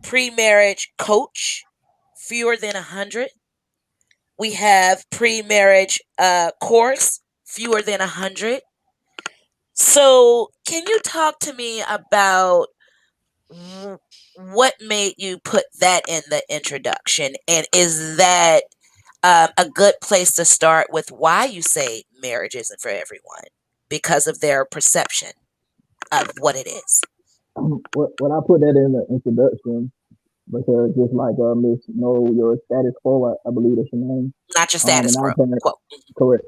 pre-marriage coach, fewer than 100. We have pre-marriage course, fewer than 100. So, can you talk to me about what made you put that in the introduction? And is that a good place to start with why you say marriage isn't for everyone? Because of their perception of what it is. When I put that in the introduction, because just like Miss Know Your Status Quo, I believe that's your name. Not your status And our quo. parents, correct.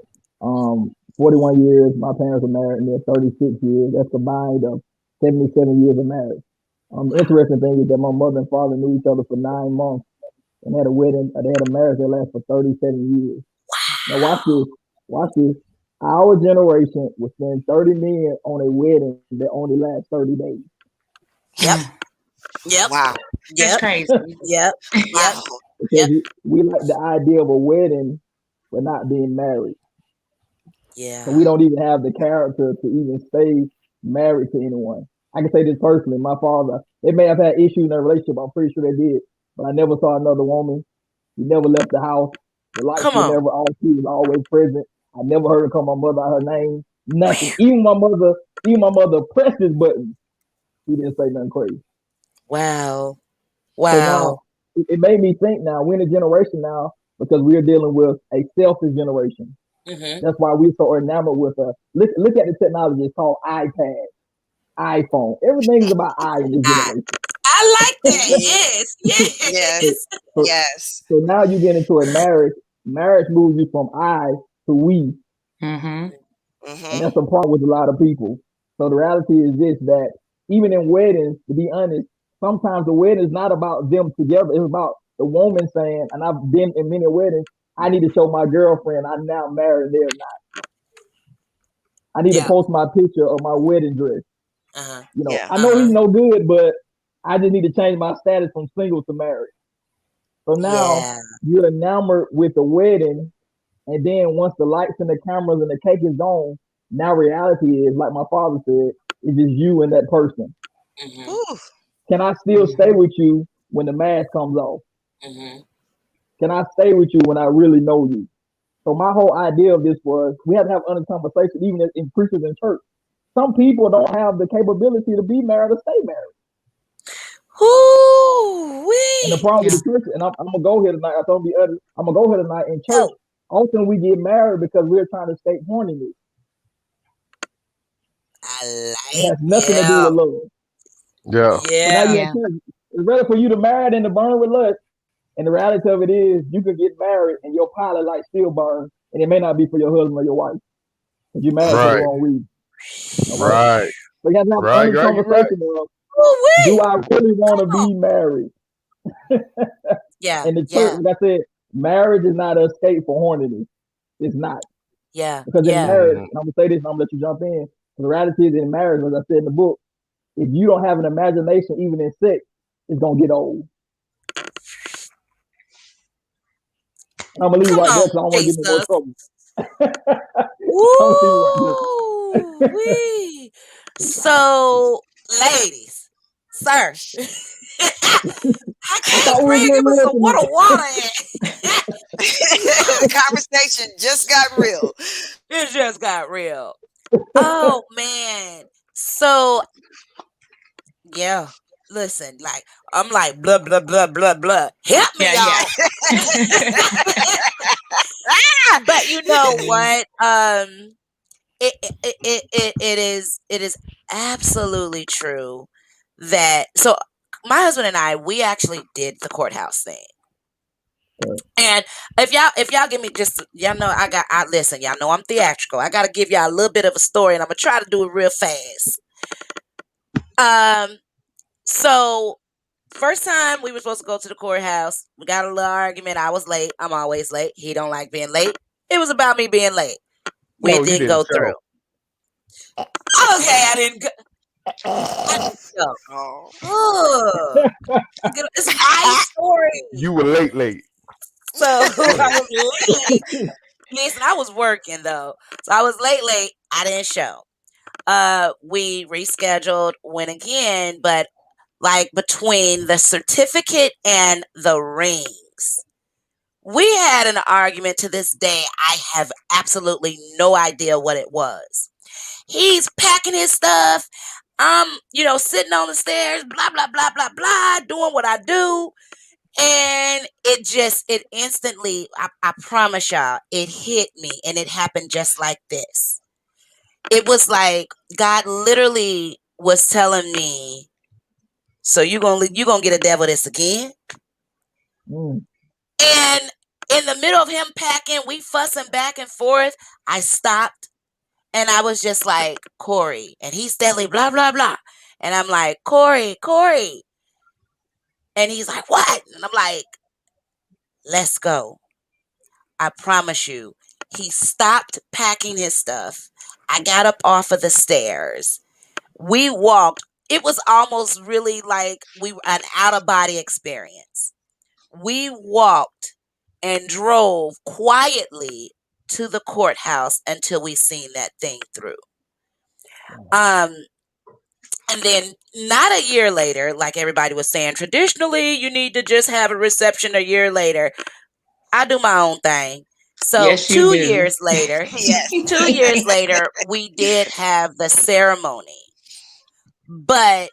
41 years. My parents were married, and they're 36 years. That's combined of 77 years of marriage. The interesting thing is that my mother and father knew each other for 9 months, and had a wedding. They had a marriage that lasted for 37 years. Now watch this. Watch this. Our generation will spend 30 million on a wedding that only lasts 30 days. Yep. Yep. Wow. That's Yep. crazy. Yep. Yep. Wow. Because Yep. we like the idea of a wedding but not being married. So Yeah. we don't even have the character to even stay married to anyone. I can say this personally. My father, they may have had issues in their relationship. I'm pretty sure they did. But I never saw another woman. He never left the house. The lights Come were on. never off. She was always present. I never heard her call my mother out her name. Nothing. Even my mother pressed this button. He didn't say nothing crazy. Wow. So Wow. now it made me think now, we're in a generation now because we're dealing with a selfish generation. Mm-hmm. That's why we're so enamored with look at the technology. It's called iPad, iPhone. Everything's about I in this I, generation. I like that. Mhm. Yes. Yes. So, Yes. so, Yes. so now you get into a marriage. Marriage moves you from I to we, Mm-hmm. and Mhm. that's a problem with a lot of people. So the reality is this: that even in weddings, to be honest, sometimes the wedding is not about them together. It's about the woman saying, and I've been in many weddings. I need to show my girlfriend I'm now married. They're not. I need to Yeah. post my picture of my wedding dress. Uh-huh. Yeah. I know Uh-huh. he's no good, but I just need to change my status from single to married. So now Yeah. you're enamored with the wedding, and then once the lights and the cameras and the cake is gone, now reality is, like my father said, it's just you and that person. Mm-hmm. Ooh. Can I still stay Mm-hmm. with you when the mask comes off? Mm-hmm. Can I stay with you when I really know you? So my whole idea of this was we have to have honest conversation, even in preachers in church. Some people don't have the capability to be married or stay married. Ooh And the wee. problem Yeah. with the church, and I'm gonna go here tonight. I told you other. I'm gonna go here tonight in church. Yo. Often we get married because we're trying to escape horniness. I It like has nothing to do yeah. with love. Yeah. So now Yeah. you're in Yeah. church. It's better for you to marry than to burn with lust. And the reality of it is, you could get married and your pilot light still burn, and it may not be for your husband or your wife because you're married to the Right. wrong reason. All right. Right. So you have to have Right. honest Right. You're right. conversation of, Ooh do wee. I really want to Come on. be married? Yeah. And the church, Yeah. like I said, marriage is not an escape for horniness. It's not. Yeah. Because in Yeah. marriage, Hmm. and I'm gonna say this, and I'm gonna let you jump in. The reality is in marriage, as I said in the book, if you don't have an imagination, even in sex, it's gonna get old. And I'm gonna leave it Come right there on, because I don't want to get in more Jesus. trouble. I'm gonna leave it right there. Woo wee. So, ladies, sirs, I I can't thought we was breathe. Give getting me real some water, tonight. water. The conversation just got real. It just got real. Oh man. So yeah. Listen, like I'm like blah blah blah blah blah. Help me, Yeah. Yeah. y'all. But you know what? It is absolutely true that so my husband and I we actually did the courthouse thing. And if y'all give me just y'all know I listen, y'all know I'm theatrical. I gotta give y'all a little bit of a story and I'm gonna try to do it real fast. Um so first time we were supposed to go to the courthouse, we got a little argument. I was late. I'm always late. He don't like being late. It was about me being late. We No, you didn't didn't go through. show. Okay, I didn't go. I didn't go. Oh. Ugh. It's a funny story. You were late, late. So Go I ahead. was late. Listen, I was working though. So I was late. I didn't show. We rescheduled, went again, but like between the certificate and the rings, we had an argument to this day. I have absolutely no idea what it was. He's packing his stuff. I'm, sitting on the stairs, blah, blah, blah, blah, blah, doing what I do. And it instantly, I promise y'all, it hit me and it happened just like this. It was like God literally was telling me, so you gonna get a devil this again? Mm, And in the middle of him packing, we fussing back and forth. I stopped and I was just like, Corey. And he's steadily blah, blah, blah. And I'm like, Corey. And he's like, what? And I'm like, Let's go. I promise you. He stopped packing his stuff. I got up off of the stairs. We walked. It was almost really like we were an out of body experience. We walked and drove quietly to the courthouse until we seen that thing through. Um, and then not a year later, like everybody was saying, traditionally you need to just have a reception a year later. I do my own thing. So Yes, you do. Yes. 2 years later, we did have the ceremony. But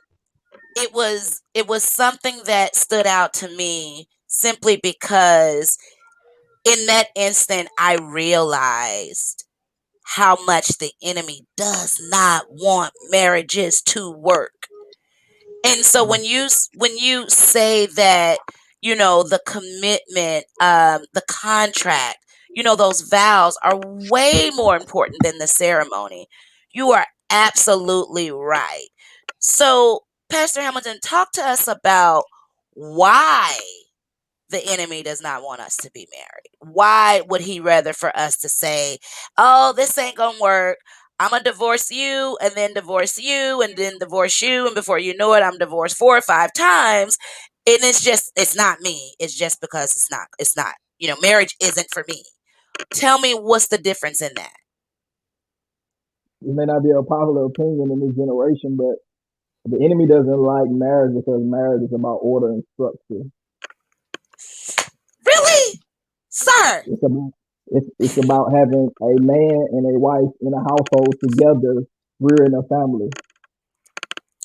it was something that stood out to me simply because in that instant I realized how much the enemy does not want marriages to work. And so when you say that, the commitment, the contract, those vows are way more important than the ceremony. You are absolutely right. So, Pastor Hamilton, talk to us about why the enemy does not want us to be married. Why would he rather for us to say, "Oh, this ain't gonna work. I'm gonna divorce you and then divorce you and then divorce you, and before you know it, I'm divorced 4 or 5 times." And it's not me. It's just because it's not. Marriage isn't for me. Tell me what's the difference in that? It may not be a popular opinion in this generation, but the enemy doesn't like marriage because marriage is about order and structure. Really? Sir. It's about it's about having a man and a wife in a household together, rearing a family.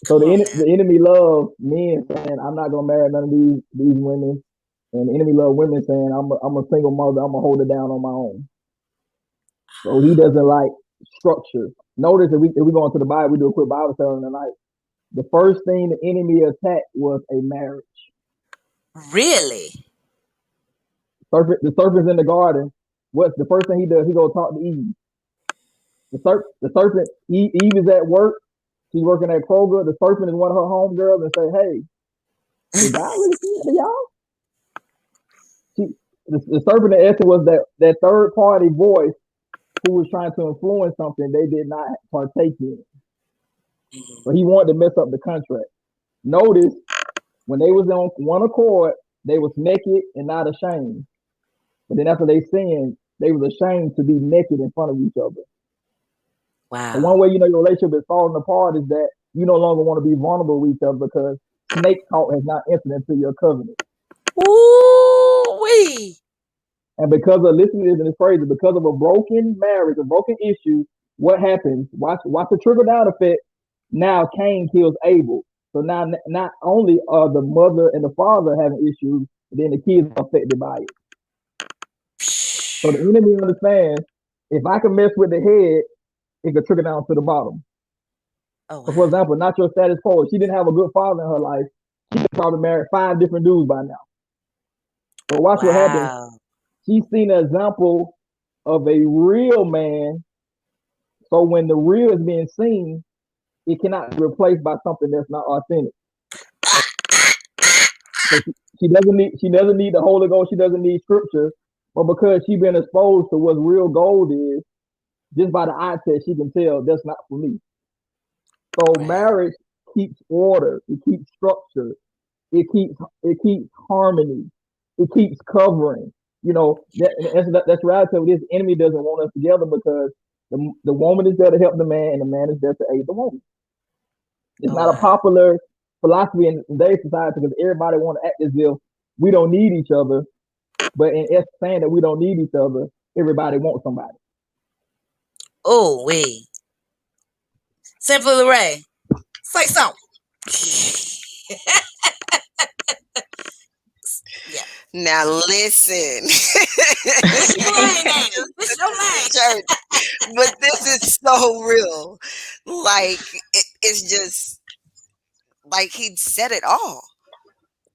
So Come on now. the enemy loves men saying, "I'm not gonna marry none of these women," and the enemy loves women saying, I'm a single mother. I'm gonna hold it down on my own." So he doesn't like structure. Notice if we go into the Bible, we do a quick Bible study tonight. The first thing the enemy attacked was a marriage. Really? The serpent's in the garden. What's the first thing he does? He goes talk to Eve. The serpent, Eve is at work. She's working at Kroger. The serpent is one of her homegirls and say, "Hey, did God really see that to y'all?" She, the serpent in essence was that third party voice who was trying to influence something they did not partake in. So he wanted to mess up the contract. Notice when they was on one accord, they was naked and not ashamed. But then after they sinned, they was ashamed to be naked in front of each other. So one Wow. way you know your relationship is falling apart is that you no longer want to be vulnerable with each other because snake talk has not entered into your covenant. Ooh wee. And because of listening to this and it's crazy, because of a broken marriage, a broken issue, what happens? Watch the trickle down effect. Now Cain kills Abel. So now not only are the mother and the father having issues, but then the kids are affected by it. So the enemy understands if I can mess with the head, it could trickle down to the bottom. Oh So for wow. example, not your status quo. If she didn't have a good father in her life, she probably married 5 different dudes by now. But watch what happens. Wow. She's seen an example of a real man. So when the real is being seen, it cannot be replaced by something that's not authentic. So she doesn't need the Holy Ghost. She doesn't need scripture, but because she's been exposed to what real gold is, just by the eye test, she can tell that's not for me. So Right. marriage keeps order. It keeps structure. It keeps harmony. It keeps covering. That's relative. This enemy doesn't want us together because the woman is there to help the man and the man is there to aid the woman. It's Oh not a wow. popular philosophy in today's society because everybody want to act as if we don't need each other. But in essence, saying that we don't need each other, everybody wants somebody. Oh wee. Simply Lorray. Say something. Yeah. Now listen. This your lane, ain't it? This your lane. Church, but this is so real. Like it's just like he said it all.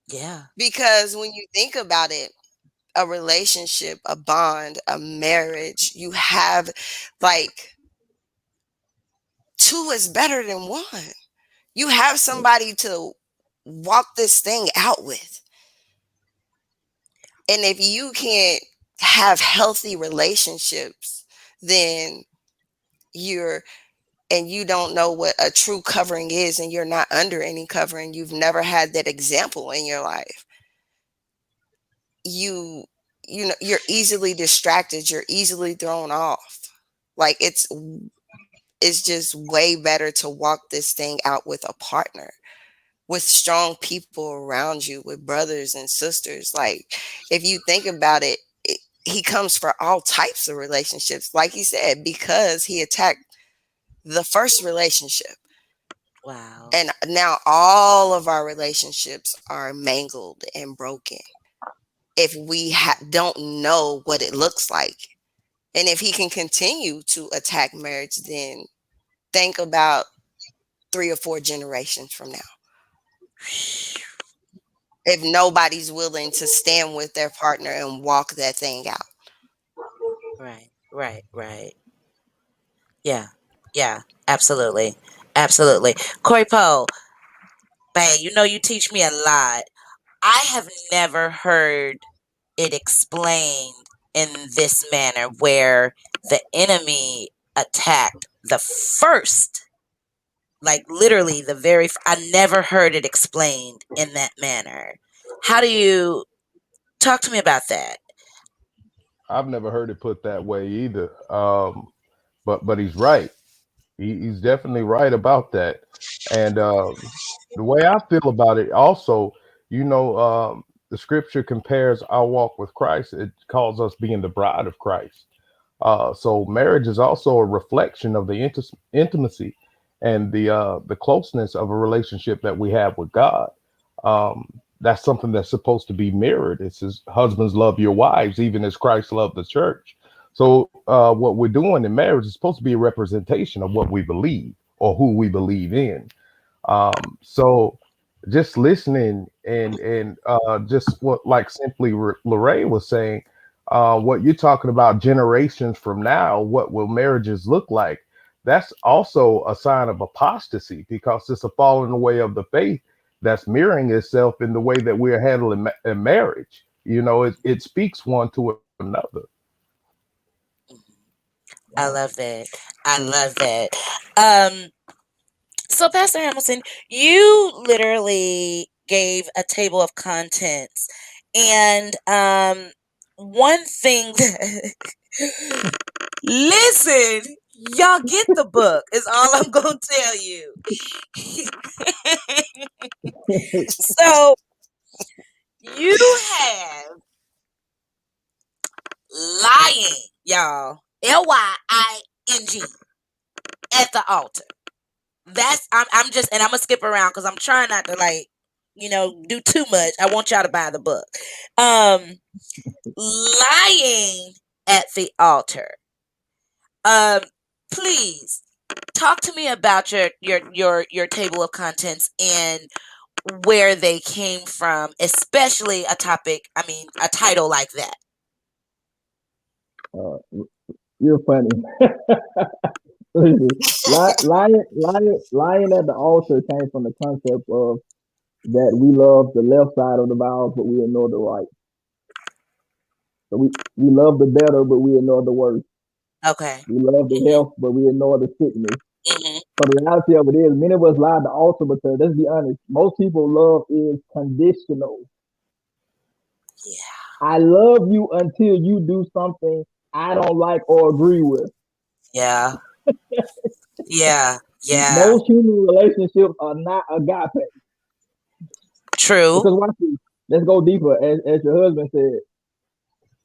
Yeah. Because when you think about it, a relationship, a bond, a marriage, you have like two is better than one. You have somebody to walk this thing out with. And if you can't have healthy relationships, then you're and you don't know what a true covering is, and you're not under any covering, you've never had that example in your life, you you know, you're easily distracted, you're easily thrown off. Like it's just way better to walk this thing out with a partner, with strong people around you, with brothers and sisters. Like, if you think about it, he comes for all types of relationships, like he said, because he attacked the first relationship. Wow. And now all of our relationships are mangled and broken if we don't know what it looks like. And if he can continue to attack marriage, then think about 3 or 4 generations from now. If nobody's willing to stand with their partner and walk that thing out. Right, right, right. Yeah, yeah, absolutely, absolutely. Corey Poe, man, you know you teach me a lot. I have never heard it explained in this manner where the enemy attacked the first, like literally the very. I never heard it explained in that manner. How do you talk to me about that? I've never heard it put that way either. But he's right. He's definitely right about that. And the way I feel about it, also, the scripture compares our walk with Christ. It calls us being the bride of Christ. So marriage is also a reflection of the intimacy and the closeness of a relationship that we have with God. That's something that's supposed to be mirrored. It says, "Husbands, love your wives, even as Christ loved the church." So what we're doing in marriage is supposed to be a representation of what we believe or who we believe in. So just listening and just what like simply Lorraine was saying, what you're talking about generations from now, what will marriages look like? That's also a sign of apostasy because it's a falling away of the faith that's mirroring itself in the way that we're handling in marriage. It speaks one to another. I love that. I love that. Um, so, Pastor Hamilton, you literally gave a table of contents, and one thing that listen, y'all get the book is all I'm gonna tell you. So you have lying, y'all. Lying at the altar. I'm just, and I'm gonna skip around because I'm trying not to do too much. I want y'all to buy the book. Lying at the altar. Um, please talk to me about your table of contents and where they came from, especially a topic. I mean, a title like that. Uh, you're funny. Listen, lying at the altar came from the concept of that we love the left side of the vows, but we ignore the right. So we love the better, but we ignore the worse. Okay. We love the Mhm. health, but we ignore the sickness. Mhm. So the reality of it is, many of us lie at the altar because let's be honest, most people love is conditional. Yeah. I love you until you do something I don't like or agree with. Yeah. Yeah. Yeah. Most human relationships are not agape. True. Because watch this. Let's go deeper. As your husband said,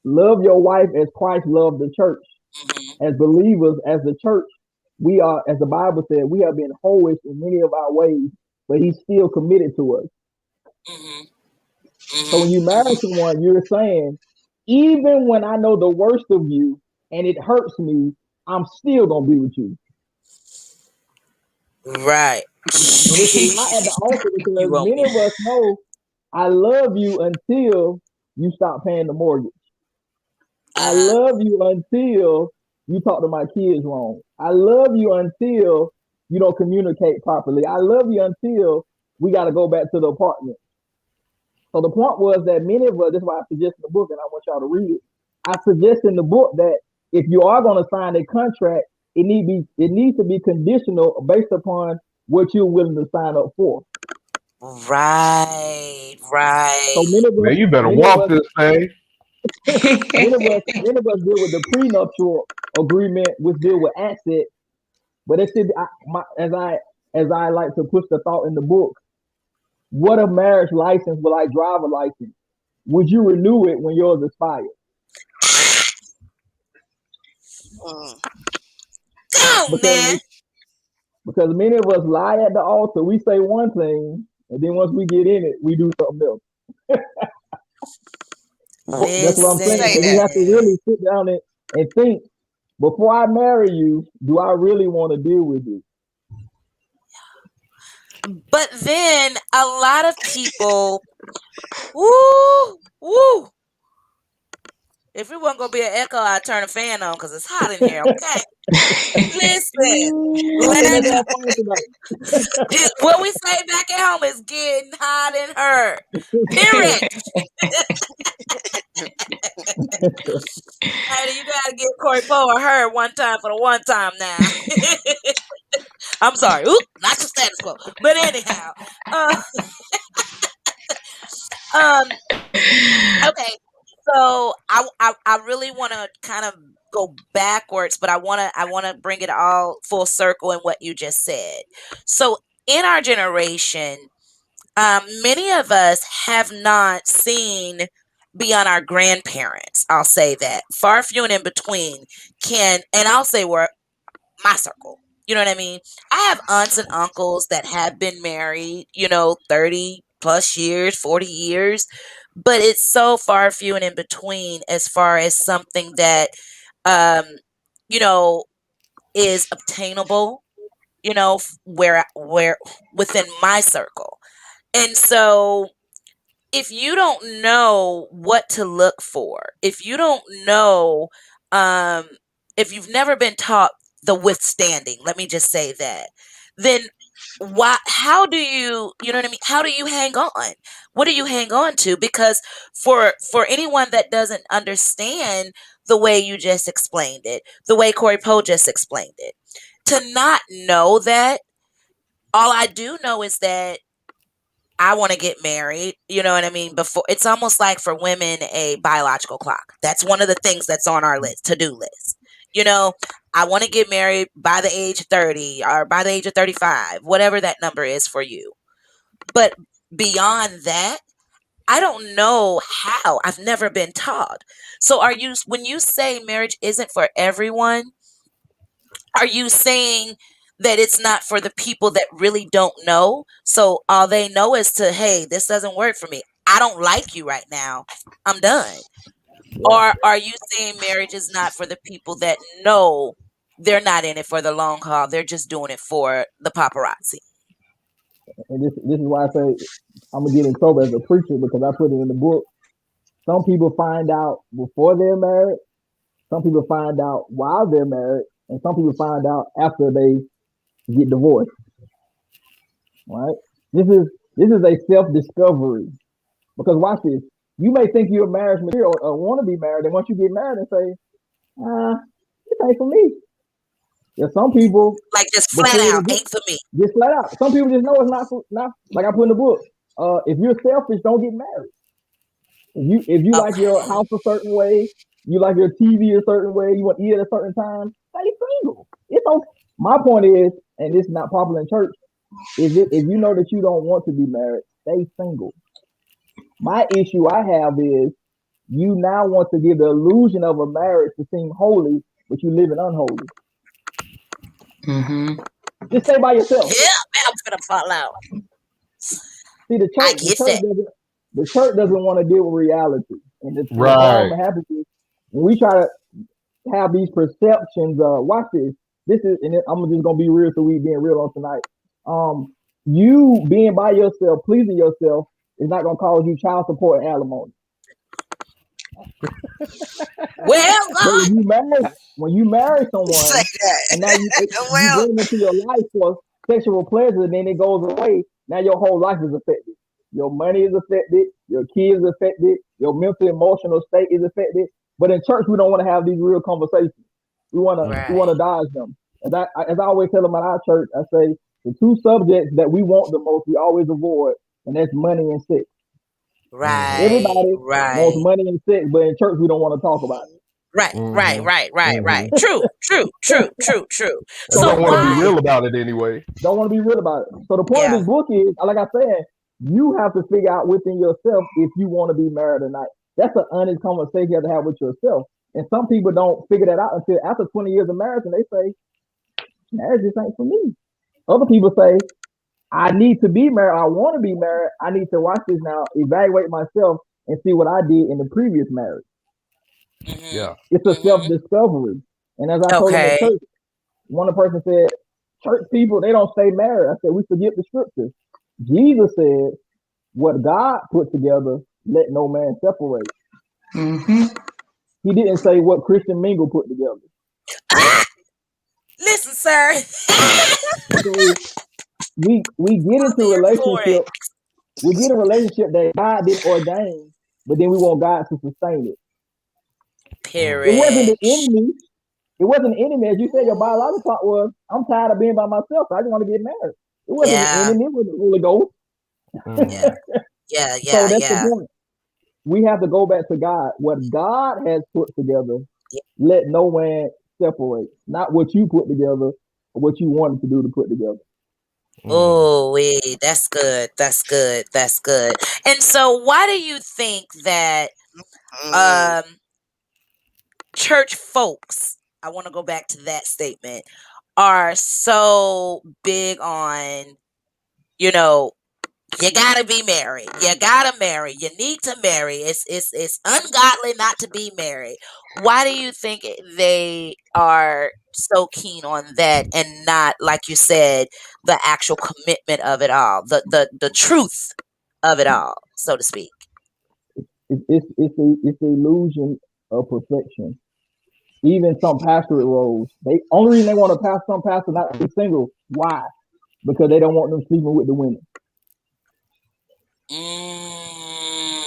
love your wife as Christ loved the church. Mhm. As believers, as the church, we are, as the Bible said, we have been hoish in many of our ways, but he's still committed to us. Mhm. So Mhm. when you marry Mhm. someone, you're saying, even when I know the worst of you and it hurts me, I'm still gonna be with you. Right. And it's a lot at the altar because You won't many be. of us know I love you until you stop paying the mortgage. I Uh-huh. love you until you talk to my kids wrong. I love you until you don't communicate properly. I love you until we got to go back to the apartment. So the point was that many of us, that's why I suggest in the book, and I want y'all to read it. I suggest in the book that if you are going to sign a contract, it needs to be conditional based upon what you're willing to sign up for. Right, So right. Man, you better many of walk us, this thing. many of us deal with the prenuptial agreement, which deal with assets. But it should be, as I like to push the thought in the book. What a marriage license will I drive a license? Would you renew it when yours expired? Mm. Go, man. Because because many of us lie at the altar. We say one thing, and then once we get in it, we do something else. That's what I'm saying. Say So we that. have to Listen. really sit down and think, before I marry you, do I really want to deal with you? But then a lot of people, woo, woo. If it wasn't gonna be an echo, I'd turn the fan on because it's hot in here. Okay, listen. I think Let that's our point tonight. what we say back at home is getting hot in her. Period. Hey, you gotta get Corey Poe or her one time for the one time now. I'm sorry. Oop, not your status quo. But anyhow, uh, um, okay. So I really want to kind of go backwards, but I want to bring it all full circle in what you just said. So in our generation, many of us have not seen beyond our grandparents. I'll say that far few and in between can, and I'll say we're my circle. You know what I mean? I have aunts and uncles that have been married, 30 plus years, 40 years, but it's so far few and in between as far as something that, um, you know, is obtainable, where within my circle. And so if you don't know what to look for, if you don't know, um, if you've never been taught the withstanding, let me just say that, then how do you know what I mean? How do you hang on? What do you hang on to? Because for anyone that doesn't understand the way you just explained it, the way Corey Poe just explained it, to not know that, all I do know is that I want to get married. You know what I mean? Before, it's almost like for women a biological clock. That's one of the things that's on our list, to-do list. You know, I want to get married by the age of 30 or by the age of 35, whatever that number is for you. But beyond that, I don't know how. I've never been taught. So when you say marriage isn't for everyone, are you saying that it's not for the people that really don't know? So all they know is hey, this doesn't work for me. I don't like you right now. I'm done. Yeah. Or are you saying marriage is not for the people that know they're not in it for the long haul? They're just doing it for the paparazzi. And this is why I say I'm gonna get in trouble as a preacher because I put it in the book. Some people find out before they're married. Some people find out while they're married, and some people find out after they get divorced. Right? This is a self discovery because watch this. You may think you're marriage material or want to be married, and once you get married and say, this ain't for me. There's some people Like just flat before out they get ain't for me. just flat out. Some people just know it's not like I put in the book. If you're selfish, don't get married. If you like your Okay. house a certain way, you like your TV a certain way, you want to eat at a certain time, stay single. It's okay. My point is, and it's not popular in church, if you know that you don't want to be married, stay single. My issue I have is you now want to give the illusion of a marriage to seem holy, but you live in unholy. Mm-hmm. Just stay by yourself. Yeah, man, I'm gonna fall out. See, I get that. the church doesn't want to deal with reality, and the Right. problem happens is when we try to have these perceptions. Watch this. This is, and I'm just gonna be real, so we being real on tonight. You being by yourself, pleasing yourself, is not gonna cause you child support and alimony. Well, But God. when you marry Say someone, and now that. you Well, bring them into your life for sexual pleasure, and then it goes away. Now your whole life is affected. Your money is affected. Your kids are affected. Your mental emotional state is affected. But in church, we don't want to have these real conversations. We want to we Right. want to dodge them. As I always tell them at our church, I say the two subjects that we want the most, we always avoid, and that's money and sex. Right. Everybody wants Right. money and sex, but in church we don't want to talk about it. Right. Right. Right. Right. Right. Mm-hmm. True. True. True. True. True. And So the So don't want to point be of why? this real about it anyway. don't want to be real about it. So the point of Yeah. this book is, like I said, you have to figure out within yourself if you want to be married or not. That's an honest conversation you have to have with yourself. And some people don't figure that out until after 20 years of marriage, and they say, marriage just ain't for me. Other people say, I need to be married. I want to be married. I need to watch this now, evaluate myself, and see what I did in the previous marriage. Mhm. Yeah. It's a self Mhm. discovery. And as I told them in Okay. church, one person said, church people, they don't stay married. I said, we forget the scriptures. Jesus said, what God put together, let no man separate. Mm-hmm. He didn't say what Christian Mingle put together. Listen, sir. So we get I'm into here for it. relationship, we get a relationship that God didn't ordain, but then we want God to sustain it. It wasn't Period. the enemy. It wasn't the enemy. As you said, your biological part was, I'm tired of being by myself. So I just want to get married. It wasn't the Yeah. enemy. It was the Holy Ghost. Yeah. Yeah. So Yeah. that's the Yeah. point. We have to go back to God. What God has put together, Yeah. let no man separate. Not what you put together or what you wanted to do to put together. Oh, that's good. That's good. That's good. And so, why do you think that Mm. um church folks, I want to go back to that statement, are so big on, you know, you gotta be married. You gotta marry. You need to marry. It's ungodly not to be married. Why do you think they are so keen on that and not, like you said, the actual commitment of it all, the truth of it all, so to speak? It's the illusion of perfection. Even some pastorate roles, they only reason they want to pass some pastors not to be single. Why? Because they don't want them sleeping with the women.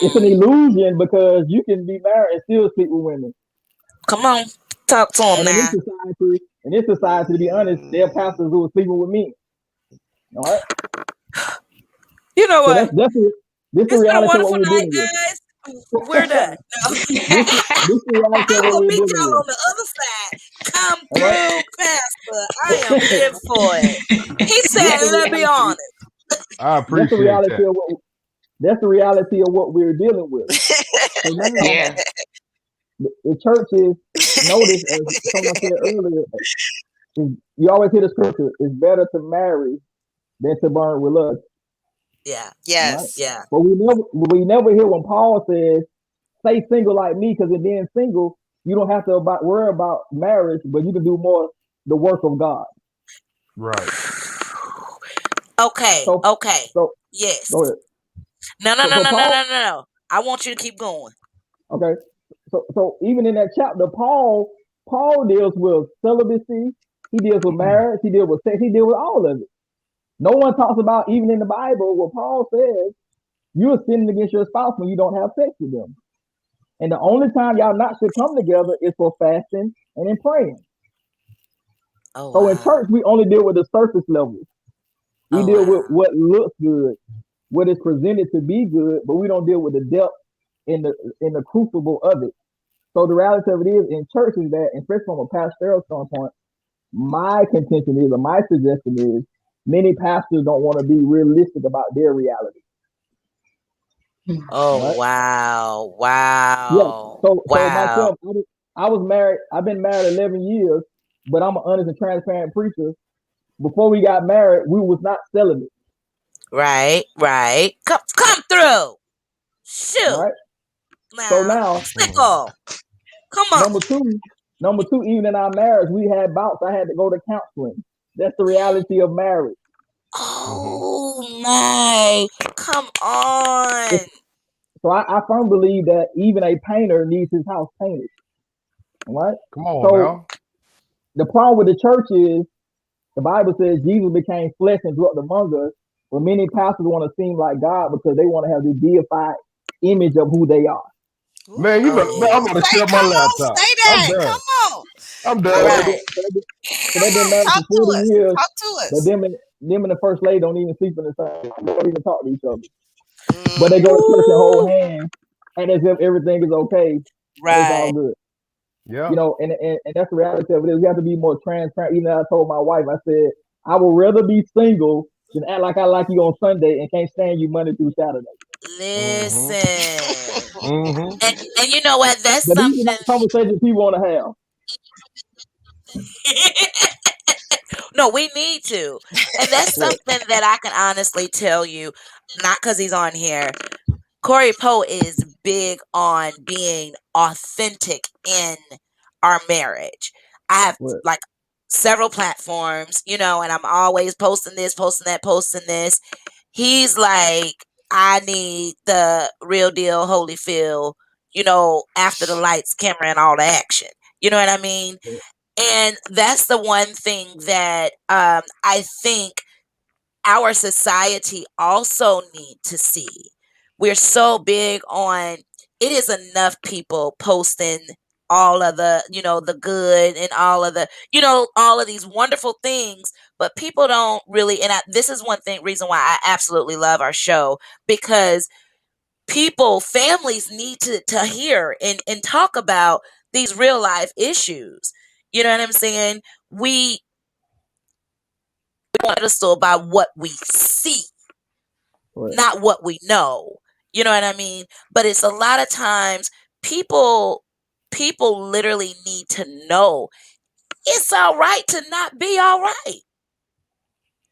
It's an Mm, illusion because you can be married and still sleep with women. come on, talk to them And now. in this society, to be honest, there are pastors who are sleeping with me. All right. You know So what? this the It's been a reality of what wonderful we're night, dealing with. guys. We're done. No. This the reality I of what will we're meet dealing y'all with. on the other side. Come All right. through, Pastor. I am here for it. He This said, the let's be reality. honest. I That's the appreciate reality that. of what we're dealing with. So now Yeah. the churches notice, as someone said earlier, you always hear the scripture: it's better to marry than to burn with lust. Yeah, All right. Yes. yeah. But we never hear when Paul says, "Stay single like me," because in being single, you don't have to worry about marriage, but you can do more the work of God. Right. Okay, So, okay. so Yes. go ahead. No, no, So, no, so no, no, Paul, no, no, no. I want you to keep going. okay. So even in that chapter, Paul deals with celibacy. He deals with marriage. He deals with sex. He deals with all of it. No one talks about, even in the Bible, what Paul says, you're sinning against your spouse when you don't have sex with them. And the only time y'all not should come together is for fasting and in praying. Oh, So in wow. church, we only deal with the surface level. We Oh, deal with wow. what looks good, what is presented to be good, but we don't deal with the depth in the crucible of it. So the reality of it is, in church, is that, especially from a pastoral standpoint, my contention is, or my suggestion is, many pastors don't want to be realistic about their reality. Oh, All right. wow. Yeah. Wow. So Wow. myself, I was married. I've been married 11 years, but I'm an honest and transparent preacher. Before we got married, we was not celibate. Right, right. Come through. All Shoot. right. So Now, now, sickle. Come on. number two, number two, even in our marriage, we had bouts. I had to go to counseling. That's the reality of marriage. Oh, my. Come on. It's, so I firmly believe that even a painter needs his house painted. All right. Come on So now. the problem with the church is the Bible says Jesus became flesh and dwelt among us. But many pastors want to seem like God because they want to have the deified image of who they are. Man, you Ooh, better, man, I'm Oh, gonna say, shut my come on, laptop. say I'm that. done. Come on. I'm So done. they've right. been, so they've been, so Come they've been on. married Talk for to 40 us. years, Talk to but us. them and the first lady don't even sleep in the same. They don't even talk to each other. But they Mm, go to church and hold Ooh, hands, and as if everything is okay and it's all right. good. Yeah. And that's the reality of it. Is we have to be more transparent. Even I told my wife, I said, I would rather be single than act like I like you on Sunday and can't stand you Monday through Saturday. Mm-hmm. Listen. Mm-hmm. And you know what? That's But these are something. not conversations people want to have. No, we need to. And that's Right, something that I can honestly tell you, not because he's on here. Corey Poe is big on being authentic in our marriage. I have right, like several platforms, and I'm always posting this, posting that, posting this. He's like, I need the real deal, Holyfield, after the lights, camera, and all the action. You know what I mean? right, And that's the one thing that I think our society also need to see. We're so big on it is enough people posting all of the good and all of all of these wonderful things, but people don't really. And this is one thing reason why I absolutely love our show, because families need to hear and talk about these real life issues. You know what I'm saying? We want to still by what we see, right, not what we know. You know what I mean? But it's a lot of times people people literally need to know it's all right to not be all right.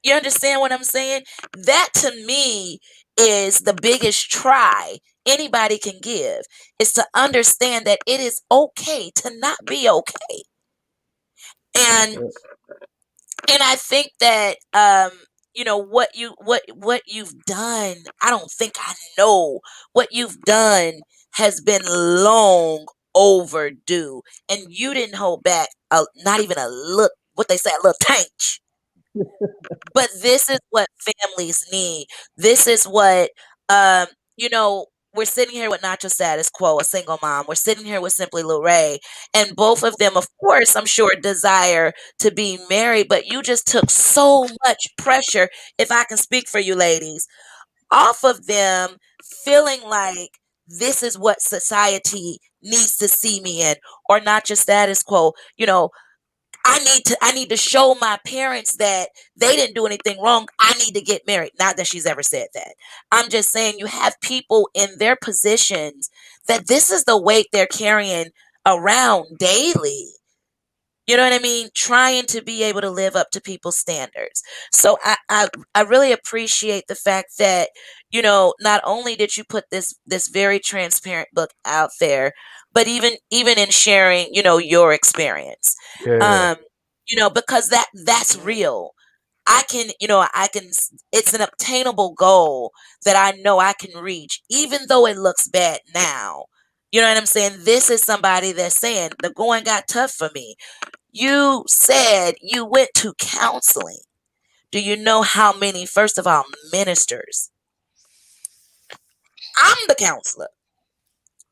You understand what I'm saying? That to me is the biggest try anybody can give, is to understand that it is okay to not be okay. And right. and I think that what you've done, I don't think I know what you've done has been long overdue, and you didn't hold back not even a look, what they say, a little tank. But this is what families need. This is what um we're sitting here with Nacho Status Quo, a single mom. We're sitting here with Simply Lil Ray, and both of them, of course, I'm sure, desire to be married. But you just took so much pressure, if I can speak for you ladies, off of them, feeling like this is what society needs to see me in, or not just status quo. I need to show my parents that they didn't do anything wrong. I need to get married. Not that she's ever said that. I'm just saying you have people in their positions that this is the weight they're carrying around daily. You know what I mean? Trying to be able to live up to people's standards. So I really appreciate the fact that, not only did you put this very transparent book out there, but even in sharing, your experience. Yeah. Um, because that's real. It's an obtainable goal that I know I can reach, even though it looks bad now. You know what I'm saying? This is somebody that's saying the going got tough for me. You said you went to counseling. Do you know how many, first of all, ministers? I'm the counselor.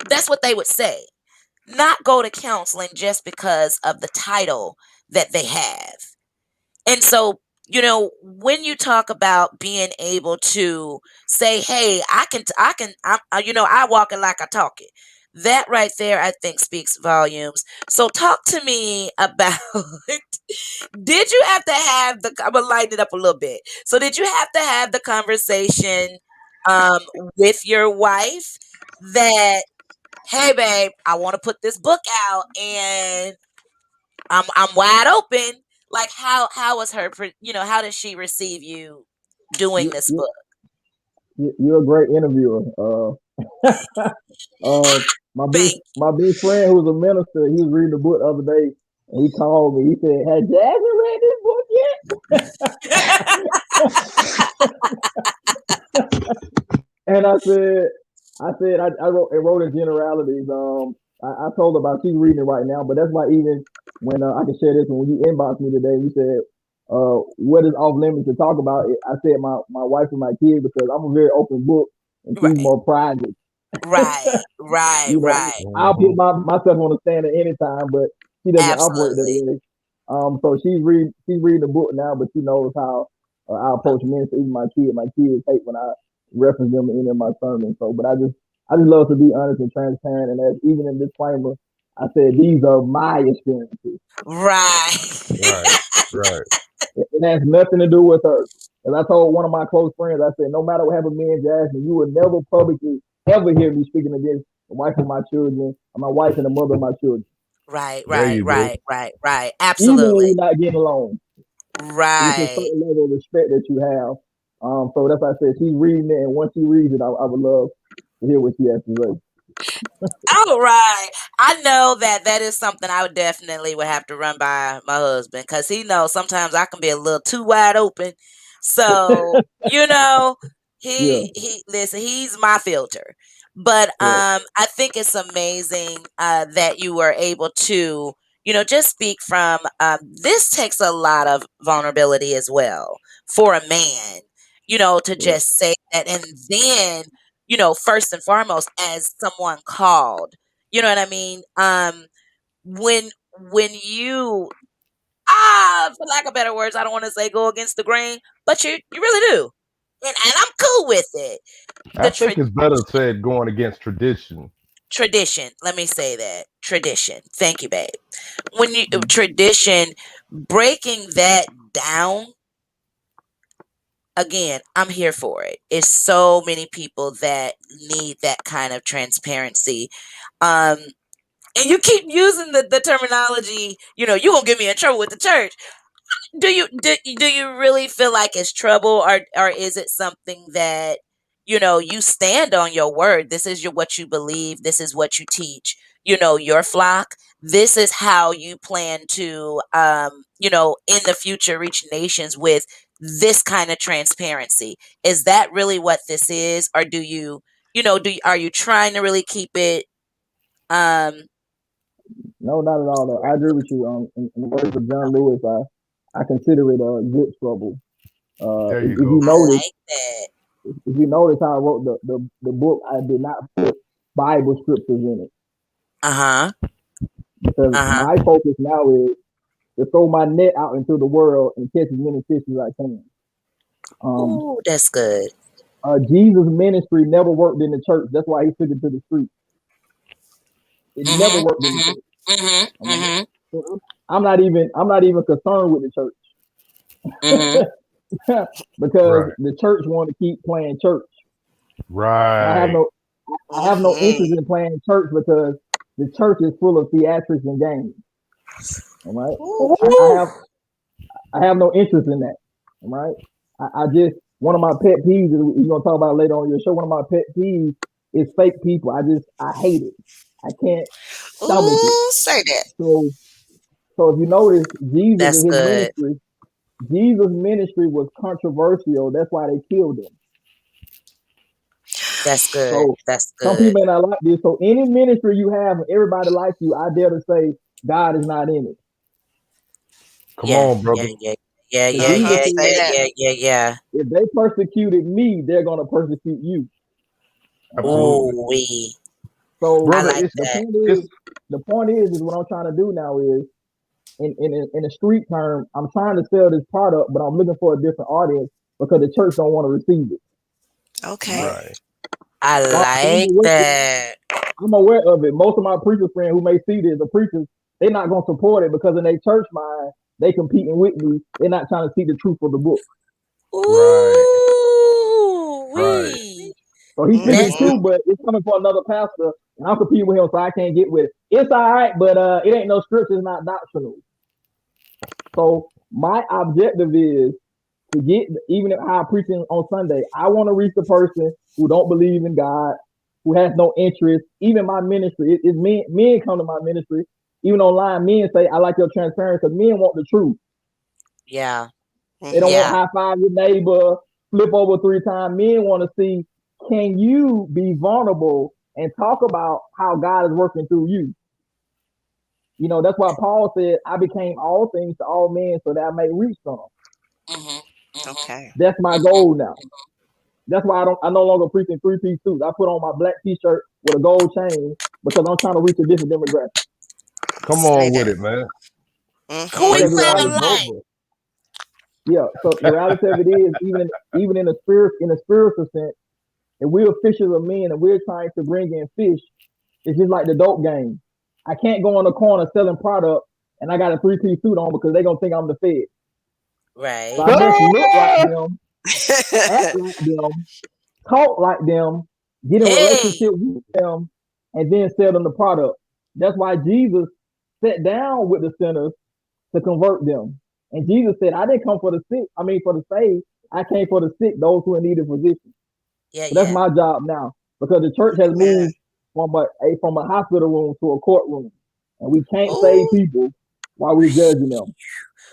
That's what they would say. Not go to counseling just because of the title that they have. And so, when you talk about being able to say, "Hey, I walk it like I talk it." That right there, I think, speaks volumes. So, talk to me about did you have to have I'm gonna lighten it up a little bit. So did you have to have the conversation um with your wife that, hey babe, I want to put this book out and I'm wide open. Like how was how does she receive you doing You, this you, book? you're a great interviewer. Uh, Thank my best friend who's a minister, he was reading the book the other day, and he called me. He said, "Has Jasmine read this book yet?" And I wrote in generalities. I told her about she's reading it right now, but that's why even when I can share this, when you inboxed me today, you said what is off limits to talk about. I said my wife and my kids because I'm a very open book and she's Right. more private. Right. Right. You know, Right. I'll put Mhm. myself on the stand at any time, but she doesn't operate that Absolutely. way. So she's reading the book now, but she knows how I approach ministry. Even my kids hate when I reference them in any of my sermons. So, but I just love to be honest and transparent. And as even in disclaimer, I said these are my experiences. Right. Right. Right. It has nothing to do with her. As I told one of my close friends, I said, no matter what happened to me and Jasmine, you will never publicly ever hear me speaking against the wife of my children, or my wife and the mother of my children. Right. There Right. you go. Right. Right. Right. Even when Absolutely. we're not getting along. It's a Right. certain level of respect that you have. So that's why I said she's reading it, and once she reads it, I would love to hear what she has to say. All right. I know that that is something I would definitely would have to run by my husband because he knows sometimes I can be a little too wide open. So, Yeah, he listen, he's my filter. But yeah, I think it's amazing that you were able to, just speak from this takes a lot of vulnerability as well for a man, to yeah. just say that and then first and foremost, as someone called, you know what I mean? When you for lack of better words, I don't want to say go against the grain, but you really do, and I'm cool with it. I The think it's better said going against tradition. tradition. Let me say that tradition. Thank you, babe. When you Mhm. tradition, breaking that down again, I'm here for it. It's so many people that need that kind of transparency. Um, and you keep using the terminology, you gonna get me in trouble with the church. Do you really feel like it's trouble, or is it something that you stand on your word? This is what you believe, this is what you teach, your flock. This is how you plan to in the future reach nations with this kind of transparency. Is that really what this is, or are you trying to really keep it um No, not at all. No. I agree with you. In the words of John Lewis, I consider it a good trouble. There you If you go. I notice, like that. if you notice how I wrote the book, I did not put Bible scriptures in it Uh-huh. because Uh-huh. my focus now is to throw my net out into the world and catch as many fish as I can. Um, Ooh, that's good. Jesus' ministry never worked in the church. That's why he took it to the street. It never Mhm, worked in the mhm, church. mhm, All right? mhm, So I'm not even concerned with the mhm. church because Right. the church want to keep playing church, and Right. I have no interest Hmm. in playing church because the church is full of theatrics and games. All right, Ooh. Ooh, I have no interest in that. All right, I just one of my pet peeves is you're gonna talk about later on your show. One of my pet peeves is fake people. I hate it. I can't stomach it. Ooh, say that. So so if you notice, that's good. Jesus' ministry was controversial. That's why they killed him. That's good. So That's some people good. may not like this. So any ministry you have and everybody likes you, I dare to say God is not in it. Come Yeah, on, yeah, brother. yeah, yeah, Because yeah, Jesus Uh-huh. yeah, Say said, yeah, that. yeah, yeah, yeah. if they persecuted me, they're gonna persecute you. All right. Absolutely. Ooh, wee. I So Brother, like it's the that. point it's is, is what I'm trying to do now is in a street term, I'm trying to sell this product, but I'm looking for a different audience because the church don't want to receive it. Okay. Right. right. I So like that. I'm aware of it. Most of my preacher friends who may see this, the preachers, they're not going to support it because in their church mind, they competing with me. They're not trying to see the truth of the book. Right. Ooh, Right. wee. So he's speaking the That's Hmm. truth, but it's coming from another pastor, and I'm competing with him, so I can't get with it. It's all right, but it ain't no scripture. It's not doctrinal. So my objective is to get, even if I'm preaching on Sunday, I want to reach the person who don't believe in God, who has no interest. Even my ministry, it's men come to my ministry. Even online, men say, I like your transparency because men want the truth. yeah, They don't Hmm. want yeah. high five your neighbor, flip over 3 times. Men want to see, can you be vulnerable and talk about how God is working through you? That's why Paul said, "I became all things to all men, so that I may reach some." Mhm. Mhm. Okay. That's my Mhm. goal now. That's why I no longer preach in three-piece suits. I put on my black T-shirt with a gold chain because I'm trying to reach a different demographic. Come Say on with that. it, man. Who we Because the Mm-hmm. living reality, It's like? over. yeah. So the reality of it is, even in a spiritual sense, if we're fishers of men and we're trying to bring in fish, it's just like the dope game. I can't go on the corner selling product and I got a three-piece suit on because they're gonna think I'm the Fed. So Right. I must look like Ah! them, act like them, talk like them, get in Hey. relationship with them, and then sell them the product. That's why Jesus sat down with the sinners to convert them. And Jesus said, I didn't come for the sick, I mean for the saved. I came for the sick, those who are in need of physician. Yeah, So that's yeah. my job now. Because the church has Amen. moved from a hospital room to a courtroom. And we can't save Ooh. people while we're judging them.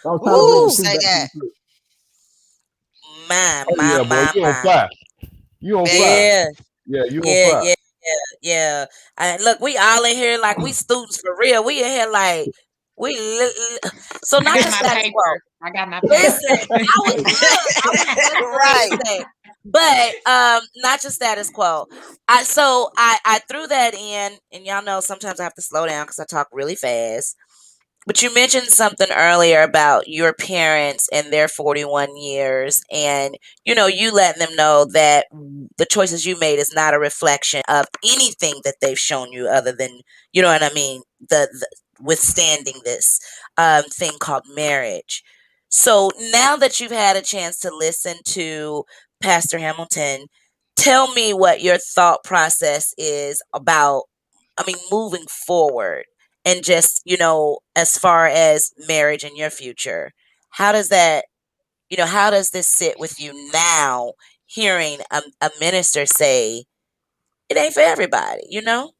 So I'm trying to bring the Ooh, Ooh. truth say back to that. the church. My, Oh my, yeah, boy, my, you on my. fire. You on fire. Man. Yeah. Yeah, you on Yeah, fire. yeah, yeah. Look, we all in here like we students for real. We in here like so I not got just my status quo. paper. I got my paper. Listen, I was just ready to Right. say, but not just status quo. I threw that in, and y'all know sometimes I have to slow down because I talk really fast. But you mentioned something earlier about your parents and their 41 years, and you letting them know that the choices you made is not a reflection of anything that they've shown you other than, you know what I mean, the withstanding this thing called marriage. So now that you've had a chance to listen to Pastor Hamilton, tell me what your thought process is about, I mean, moving forward and just, as far as marriage and your future. How does that, how does this sit with you now, hearing a minister say it ain't for everybody, you know?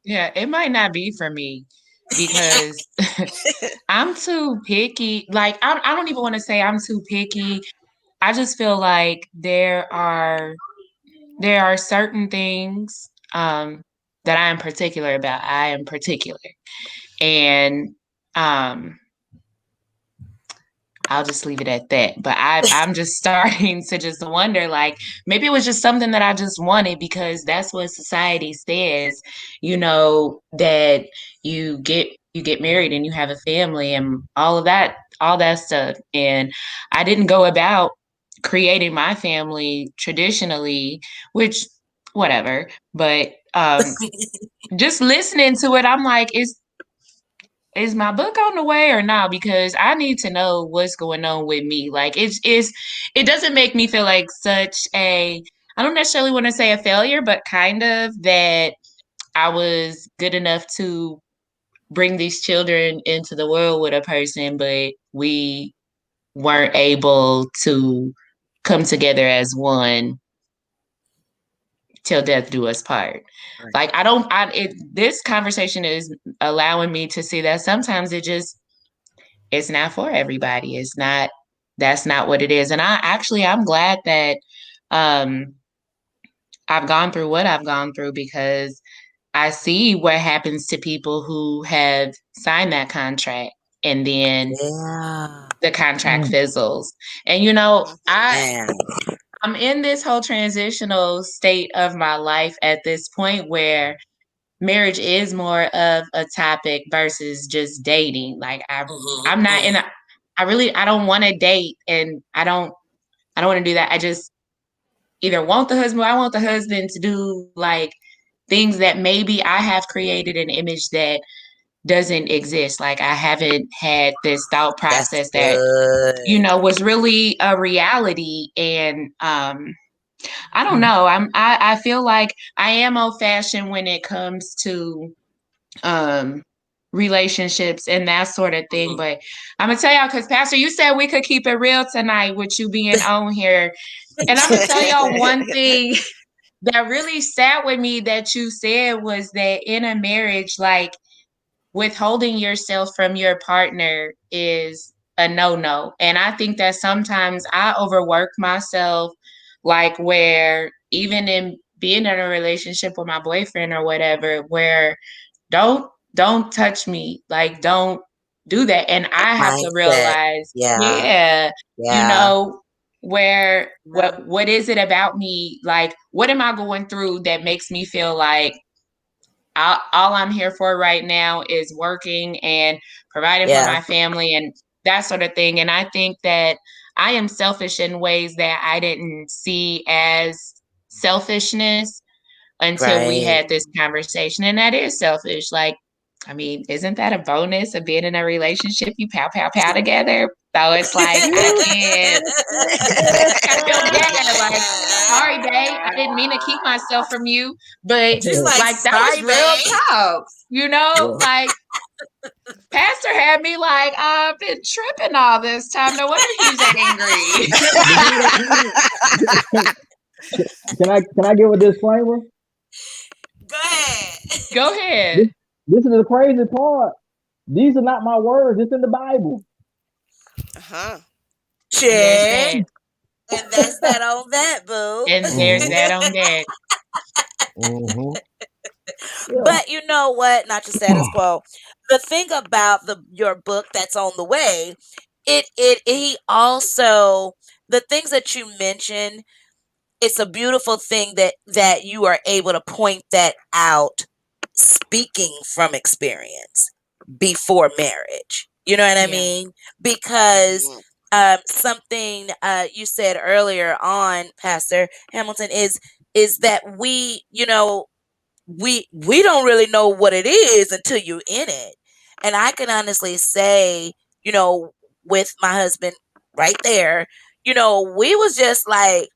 Yeah, it might not be for me because I'm too picky. Like, I don't even want to say I'm too picky. I just feel like there are certain things that I am particular about. I am particular, and um, I'll just leave it at that. But I'm just starting to just wonder, like, maybe it was just something that I just wanted because that's what society says, that you get married and you have a family and all that stuff. And I didn't go about creating my family traditionally, which whatever. But just listening to it, I'm like, is my book on the way or not? Because I need to know what's going on with me. Like it doesn't make me feel like such a, I don't necessarily want to say a failure, but kind of that I was good enough to bring these children into the world with a person, but we weren't able to come together as one till death do us part. Right. Like I don't I it this conversation is allowing me to see that sometimes it's not for everybody. That's not what it is. And I'm glad that um I've gone through what I've gone through because I see what happens to people who have signed that contract and then Yeah. the contract Mm. fizzles. And Man. I'm in this whole transitional state of my life at this point where marriage is more of a topic versus just dating. Like Hmm. I'm not in Hmm. a I don't want to date and I don't want to do that. I just either want the husband, I want the husband to do like things that maybe I have created an image that doesn't exist. Like I haven't had this thought That's process that, good. was really a reality. And I don't Mm. know. I feel like I am old fashioned when it comes to um relationships and that sort of thing. Hmm. But I'm gonna tell y'all, because Pastor, you said we could keep it real tonight with you being on here. And I'm gonna tell y'all one thing that really sat with me that you said was that in a marriage, like withholding yourself from your partner is a no-no. And I think that sometimes I overwork myself, like where even in being in a relationship with my boyfriend or whatever, where don't don't touch me. Like, don't do that. And I have to Mindset. realize, Yeah. yeah, you Yeah. know, where what is it about me? Like, what am I going through that makes me feel like all I'm here for right now is working and providing for Yeah. my family and that sort of thing. And I think that I am selfish in ways that I didn't see as selfishness until we Right. had this conversation. And that is selfish. Like, I mean, isn't that a bonus of being in a relationship? You pow, pow, pow together. So it's like, I can't, I feel bad. Like, sorry, babe. I didn't mean to keep myself from you. But She's like, like, that was sorry, real babe. talk. You know, Yeah. like, Pastor had me like, I've been tripping all this time. No wonder he's angry. Can I give a disclaimer? Go ahead. Go This ahead. this is the crazy part. These are not my words. It's in the Bible. Uh-huh. And there's Check. that. And that's that on that, boo. And there's Mm-hmm. that on that. Mm-hmm. Yeah. But you know what? Not your status quo. The thing about your book that's on the way, he also, the things that you mentioned, it's a beautiful thing that you are able to point that out, speaking from experience before marriage. You know what I Yeah. mean? Because Mhm. something you said earlier on, Pastor Hamilton, is that we don't really know what it is until you're in it. And I can honestly say, with my husband right there, we was just like,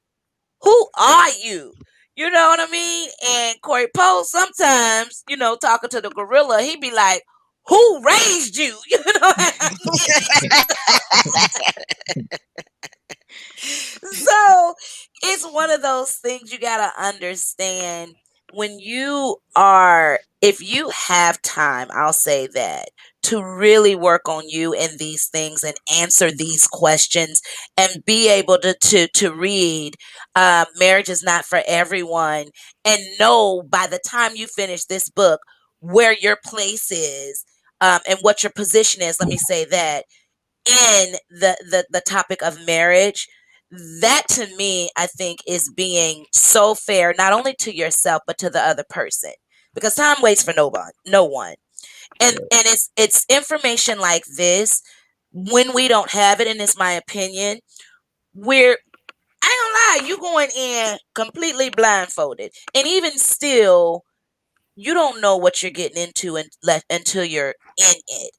who are you? You know what I mean? And Corey Poe sometimes, talking to the gorilla, he'd be like, who raised you? You know what I mean? So it's one of those things you got to understand when if you have time, I'll say that, to really work on you and these things and answer these questions and be able to read Marriage is Not for Everyone, and know by the time you finish this book where your place is, and what your position is. Let me say that in the topic of marriage, that to me, I think, is being so fair, not only to yourself but to the other person, because time waits for no one. And it's information like this, when we don't have it, and it's my opinion, we're, I ain't gonna lie, you going in completely blindfolded, and even still you don't know what you're getting into until you're in it.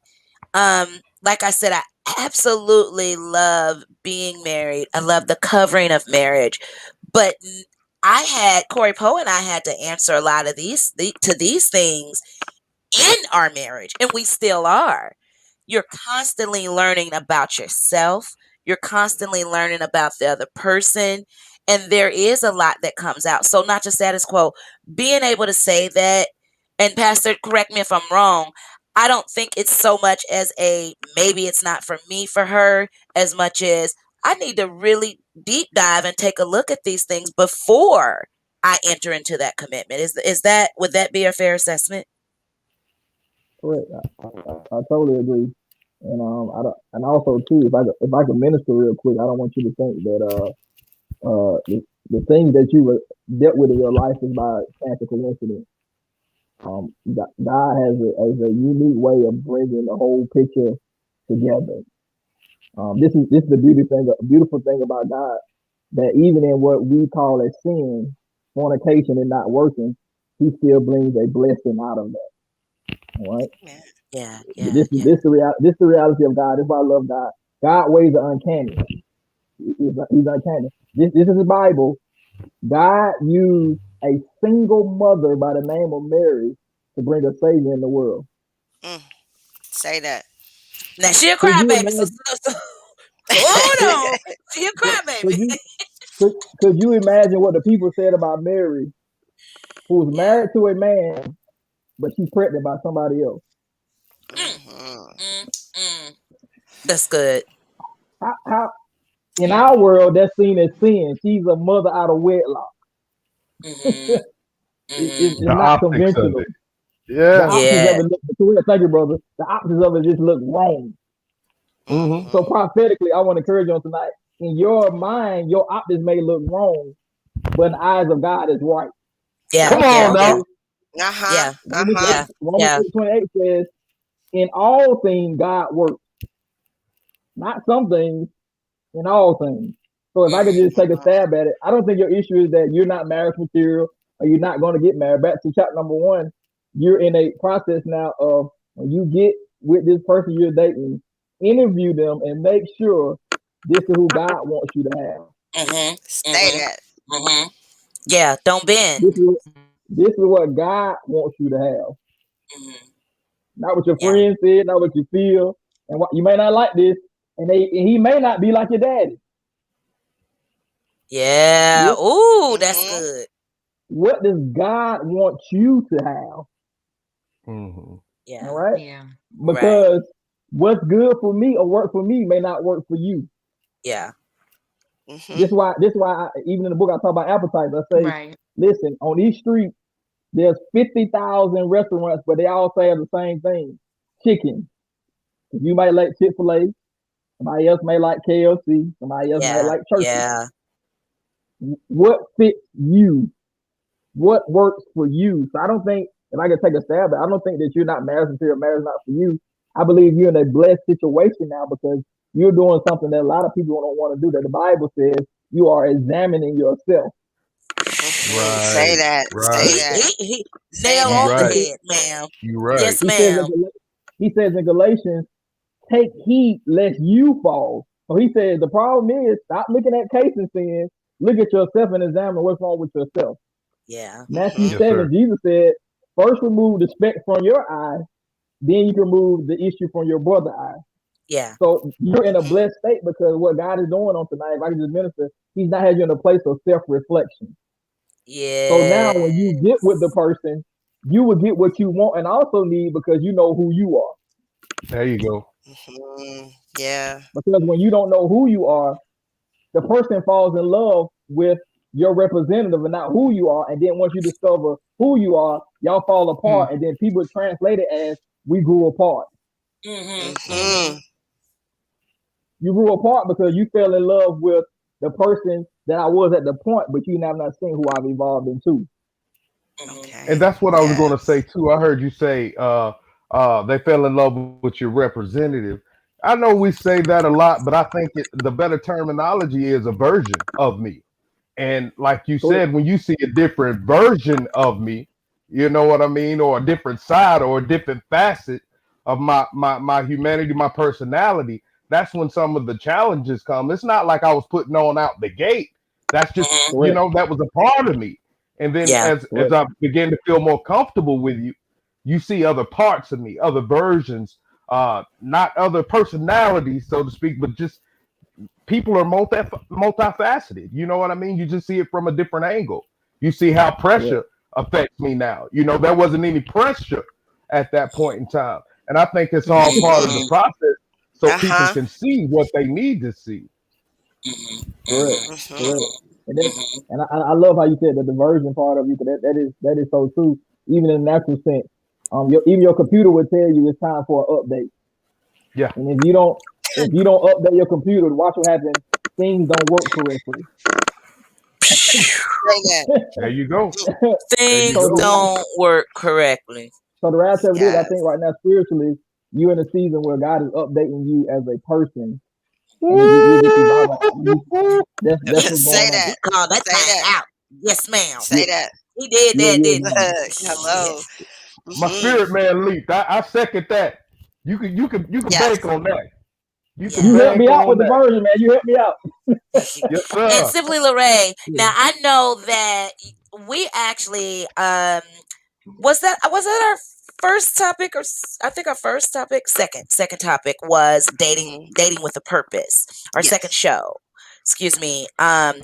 Like I said, I absolutely love being married. I love the covering of marriage. But Corey Poe and I had to answer a lot of these things in our marriage, and we still are. You're constantly learning about yourself. You're constantly learning about the other person. And there is a lot that comes out. So, not just status quo, being able to say that, and Pastor, correct me if I'm wrong, I don't think it's so much as maybe it's not for me, for her, as much as I need to really deep dive and take a look at these things before I enter into that commitment. Would that be a fair assessment? Correct. I totally agree. And and also too, if I could minister real quick, I don't want you to think that the things that you were dealt with in your life is by chance or coincidence. God has a unique way of bringing the whole picture together. This is the beautiful thing about God, that even in what we call a sin, fornication and not working, He still brings a blessing out of that. All right. Yeah. Yeah, yeah, This is yeah. this the reality of God. This is why I love God. God ways are uncanny. He's uncanny. This is the Bible. God used a single mother by the name of Mary to bring a savior in the world. Mm. Say that. Now she a Could you crybaby, imagine? so hold on. Could, She a could crybaby. you could you imagine what the people said about Mary, who was Yeah. married to a man, but she's pregnant by somebody else? Mm, Mhm. mm, mm. That's good. How in Yeah. our world that's seen as sin? She's a mother out of wedlock. Hmm. Hmm. It's The not optics of conventional. it. The Yeah. options of Yeah. it look, thank you, brother. The options of it just look wrong. Mm-hmm. So Mhm. prophetically, I want to encourage you on tonight. In your mind, your options may look wrong, but in the eyes of God is right. Yeah. Come Watch this. Yeah. on Watch Yeah. now. this. Uh-huh. Yeah. Romans Uh-huh. 8, Yeah. Romans Yeah. 8:28 says, in all things God works, not some things, in all things. So if I could Mhm. just take a stab at it, I don't think your issue is that you're not marriage material or you're not going to get married. Back to chapter number 1, you're in a process now of when you get with this person you're dating, interview them and make sure this is who God wants you to have. Mhm. Say Mhm. that. Mhm. Yeah. Don't bend. This is what God wants you to have. Mhm. Not what your Yeah. friends said, not what you feel, and what you may not like this, and he may not be like your daddy. Yeah. What Ooh, that's Mhm. good. what does God want you to have? Mm-hmm. All Yeah. right, Yeah. Right. because what's good for me or work for me may not work for you. Yeah. Mhm. This why even in the book I talk about appetites. I say, Right. listen, on each street there's 50,000 restaurants, but they all say the same thing: chicken. You might like Chick-fil-A. Somebody else may like KFC. Somebody else might Yeah. like churches. Yeah. What fits you? What works for you? So I don't think, if I could take a stab at it, I don't think that you're not marriage until marriage not for you. I believe you're in a blessed situation now because you're doing something that a lot of people don't want to do. That the Bible says you are examining yourself. Mhm. Say Right. that. Say Right. He that. he he Say nail You that. on the right. He, head, ma'am. You right. Yes, he says ma'am. he says in Galatians, take heed lest you fall. So he says the problem is stop looking at Kasin sin, look at yourself and examine what's wrong with yourself. Yeah. Matthew Mhm. Yes, 7, sir. Jesus said, first remove the speck from your eye, then you can remove the issue from your brother's eye. Yeah. So you're in a Mhm. blessed state because what God is doing on tonight, if I can just minister, He's not having you in a place of self reflection. So now when Yeah. you get with the person, you will get what you want and also need because you know who you are. There you go. Mhm. Yeah. Because when you don't know who you are, the person falls in love with your representative and not who you are. And then once you discover who you are, y'all fall Hmm. apart. And then people translate it as we grew apart. Mhm. Mhm. Mhm. You grew apart because you fell in love with the person that I was at the point, but you have not seen who I've evolved into. Mhm. And Okay. that's what I was going to say Yes. too. I heard you say they fell in love with your representative. I know we say that a lot, but I think the better terminology is a version of me. And like you So, said, when you see a different version of me, you know what I mean, or a different side or a different facet of my humanity, my personality, that's when some of the challenges come. It's not like I was putting on out the gate. That's just, Mhm. you correct, know, that was a part of me. And then Yeah. as correct, I begin to feel more comfortable with you, you see other parts of me, other versions, not other personalities, so to speak, but just people are multifaceted. You know what I mean? You just see it from a different angle. You see how correct, pressure affects me now. You know, there wasn't any pressure at that point in time. And I think it's all Mhm. part of the Mhm. process so people Uh-huh. can see what they need to see. Mhm. correct, Mhm. Mhm. correct. Mhm. And that, Mhm. and I love how you said that the version part of you, because that is so true, even in the natural sense. Even your computer would tell you it's time for an update. Yeah, And if you don't update your computer, watch what happens. Things don't work correctly. Say that. there you go. so There you Things go. the don't work correctly. so the reality of it is, I think Yes. right now spiritually, you're in a season where God is updating you as a person, and you're just evolving. That's what's Say going He that. on. called that Say thing that. out. Yes, ma'am. Yeah, Say that. He did yeah, that, yeah, didn't he? man. Look, hello. Yes. My Mhm. spirit man leaped. I second that. You can bank Yes. on that. You can You Yeah. helped bank me out on with the that. version, man. You helped me out. Yes, And sir. Simply Lorraine. Yeah. Now I know that we actually was that our first topic I think our first topic second topic was Mhm. dating with a purpose. Our second Yes. show. Excuse me.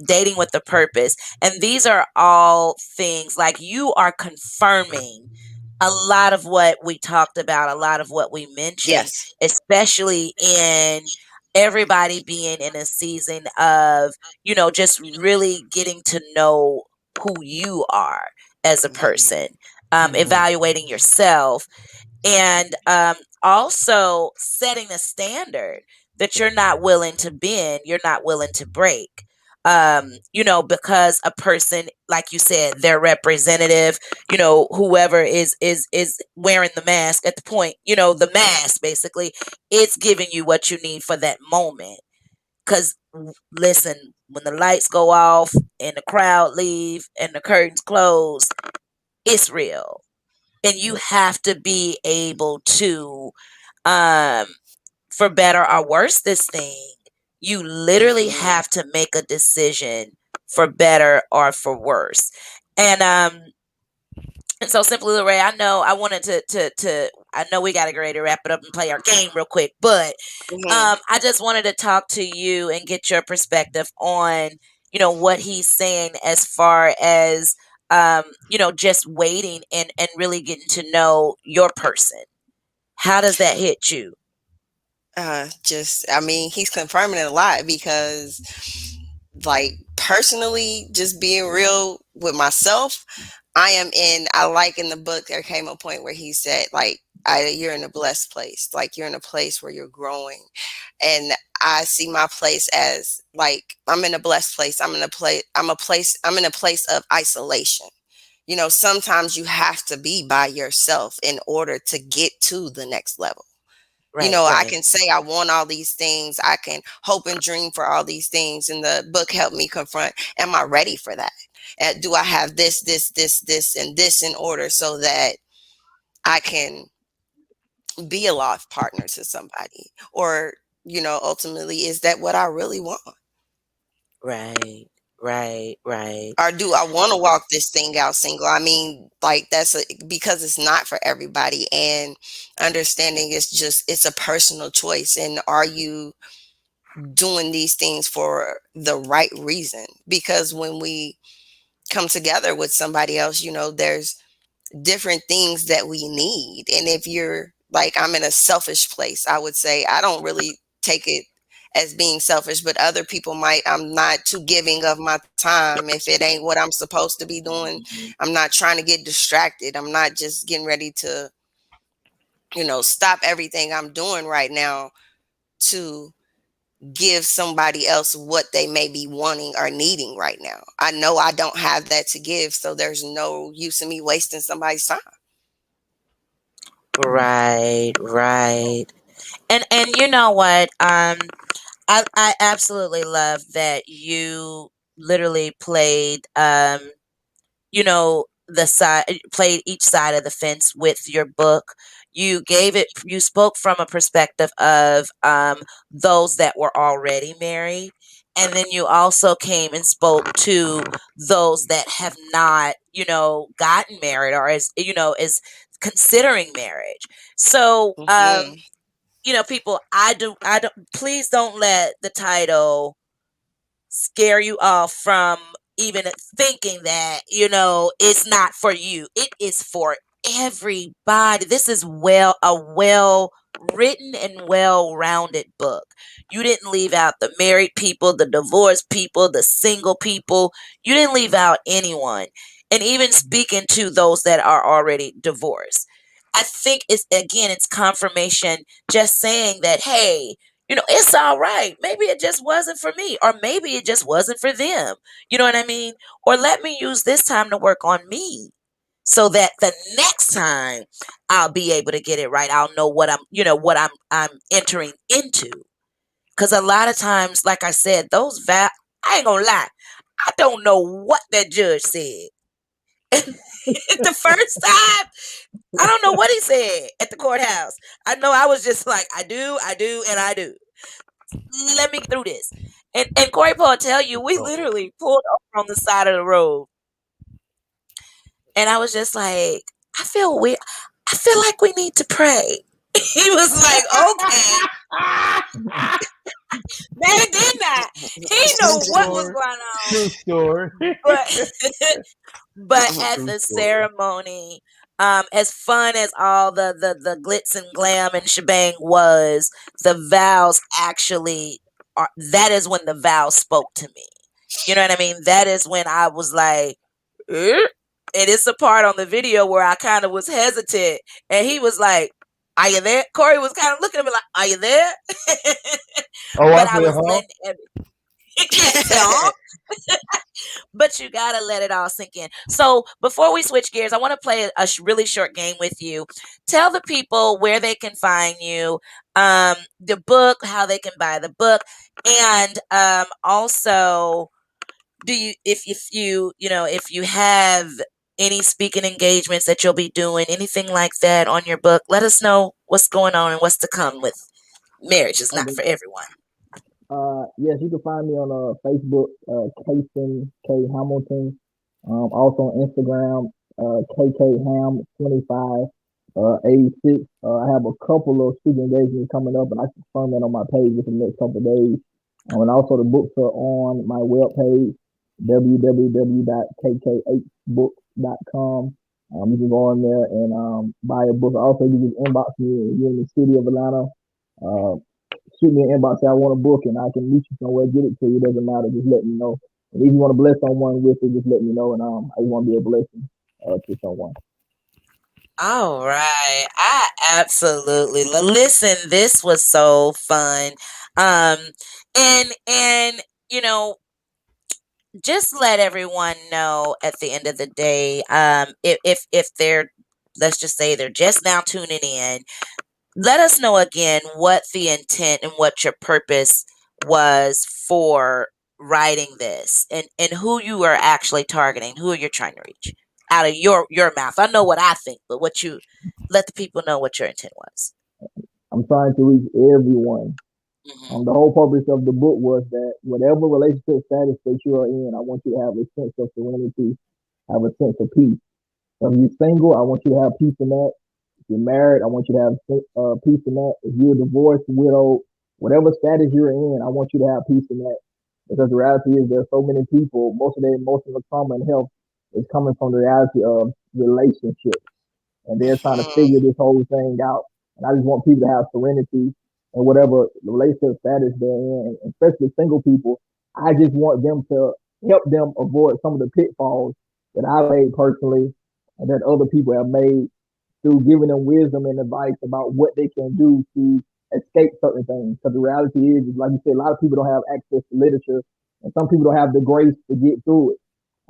Dating with a purpose. And these are all things like you are confirming a lot of what we talked about, a lot of what we mentioned, Yes. especially in everybody being in a season of, just really getting to know who you are as a Mhm. person. evaluating yourself, and also setting a standard that you're not willing to bend, you're not willing to break. Because a person, like you said, their representative, whoever is wearing the mask at the point, the mask basically, it's giving you what you need for that moment. Because listen, when the lights go off and the crowd leave and the curtains close, it's real, and you have to be able to, um for better or worse, this thing, you literally Mhm. have to make a decision for better or for worse. And so simply, Ray, I know I wanted to I know we got to get ready to wrap it up and play our game real quick, but Mhm. I just wanted to talk to you and get your perspective on, what he's saying as far as, just waiting and really getting to know your person. How does that hit you? I mean, he's confirming it a lot because, like, personally, just being real with myself, I like in the book, there came a point where he said, like, you're in a blessed place. Like, you're in a place where you're growing. And I see my place as, like, I'm in a blessed place. I'm in a place of isolation. Sometimes you have to be by yourself in order to get to the next level. Right, I right, can say I want all these things. I can hope and dream for all these things. And the book helped me confront, am I ready for that? Do I have this, and this in order so that I can be a life partner to somebody? Or, ultimately, is that what I really want? right, right, right, Or do I want to walk this thing out single? I mean, like, because it's not for everybody. And understanding it's a personal choice. And are you doing these things for the right reason? Because when we come together with somebody else, there's different things that we need. And if you're like, I'm in a selfish place, I would say I don't really take it as being selfish, but other people might. I'm not too giving of my time if it ain't what I'm supposed to be doing. I'm not trying to get distracted. I'm not just getting ready to, stop everything I'm doing right now to give somebody else what they may be wanting or needing right now. I know I don't have that to give, so there's no use in me wasting somebody's time. right, right. And you know what? I absolutely love that you literally played, the side played each side of the fence with your book. You spoke from a perspective of, those that were already married, and then you also came and spoke to those that have not, gotten married, or is considering marriage. So, Hmm. people, I don't please don't let the title scare you off from even thinking that, it's not for you. It is for everybody. This is well written and well rounded book. You didn't leave out the married people, the divorced people, the single people. You didn't leave out anyone. And even speaking to those that are already divorced, I think it's confirmation, just saying that, hey, it's all right. Maybe it just wasn't for me, or maybe it just wasn't for them. You know what I mean? Or let me use this time to work on me, so that the next time I'll be able to get it right. I'll know what I'm entering into. Because a lot of times, like I said, I ain't gonna lie, I don't know what that judge said. The first time, I don't know what he said at the courthouse. I know I was just like, I do, and I do. Let me get through this. And Corey Paul tell you, we Oh, literally pulled over on the side of the road, and I was just like, I feel weird. I feel like we need to pray. He was like, okay. Man, did not. He true know what was story. going on, True story. but but at True the story. ceremony, as fun as all the glitz and glam and shebang was, the vows actually are. That is when the vows spoke to me. You know what I mean? That is when I was like, "Eh?" And it's a part on the video where I kind of was hesitant, and he was like, "Are you there?" Corey was kind of looking at me like, "Are you there?" Oh, But I I said, was huh? letting huh? But you gotta let it all sink in. So before we switch gears, I want to play a really short game with you. Tell the people where they can find you, the book, how they can buy the book, and also, do you if if you have any speaking engagements that you'll be doing, anything like that on your book, let us know what's going on and what's to come with marriage is not Okay. for everyone. Yes, you can find me on Facebook, Kasin K Hamilton. Also on Instagram, KKHam25, 86. I have a couple of speaking engagements coming up, and I can confirm that on my page within the next couple of days. And also the books are on my webpage, www.kkhbooks.com. You can go on there and buy a book. Also, you can inbox me if you're in the city of Atlanta. Uh, Shoot me an inbox, say I want a book, and I can meet you somewhere, get it to you. Doesn't matter, just let me know. And if you want to bless someone with it, just let me know, and I just want to be a blessing to someone. All right. I absolutely listen, this was so fun. Um and you know, just let everyone know at the end of the day, if they're, let's just say they're just now tuning in, let us know again what the intent and what your purpose was for writing this, and who you are actually targeting, who you're trying to reach out of your mouth. I know what I think, but what you let the people know what your intent was. I'm trying to reach everyone. Hmm. The whole purpose of the book was that whatever relationship status that you are in, I want you to have a sense of serenity, have a sense of peace. If you're single, I want you to have peace in that. If you're married, I want you to have peace in that. If you're divorced, widowed, whatever status you're in, I want you to have peace in that. Because the reality is there's so many people, most of their emotional trauma and health is coming from the reality of relationships. And they're trying to Mhm. figure this whole thing out. And I just want people to have serenity and whatever relationship status they're in, and especially single people. I just want them to help them avoid some of the pitfalls that I made personally and that other people have made through giving them wisdom and advice about what they can do to escape certain things. Because the reality is, like you said, a lot of people don't have access to literature, and some people don't have the grace to get through it.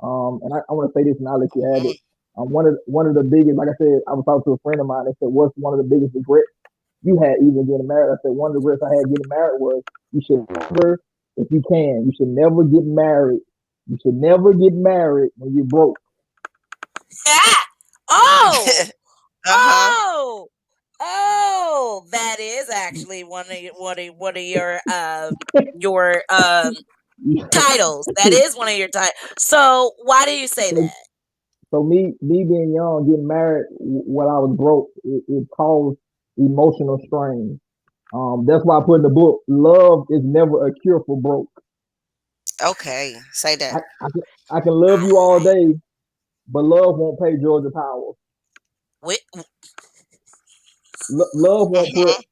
And I want to say this, and I'll let you have Mhm. it. One of the biggest, like I said, I was talking to a friend of mine and said, "What's one of the biggest regrets you had even getting married?" I said, "One of the regrets I had getting married was you should never, if you can, you should never get married. You should never get married when you're broke." Oh, Uh-huh. oh, oh! That is actually one of your titles. That is one of your titles. So why do you say so, that? so me being young, getting married when I was broke, it caused emotional strain. That's why I put in the book, love is never a cure for broke. Okay, say I, that. I, can, I can love I you all like. day, but love won't pay Georgia Power. Wi- Love won't put Mhm.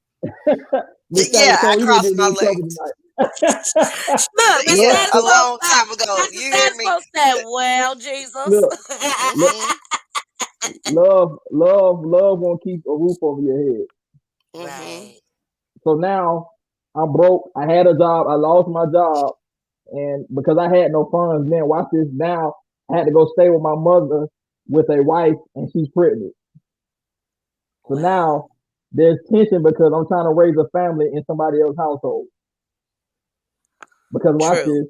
Miss Yeah, Sally I Cole, you need to crossed be my in trouble legs. tonight. Look, Miss love, Yeah, a Stansfield. long time ago. You Mister hear me? Stansfield said, "Well, Jesus." look, look, Mhm. love won't keep a roof over your head. Mhm. Right. So now I'm broke. I had a job. I lost my job. And because I had no funds, man, watch this now. I had to go stay with my mother with a wife and she's pregnant. So Wow. now there's tension because I'm trying to raise a family in somebody else's household. Because watch True. this,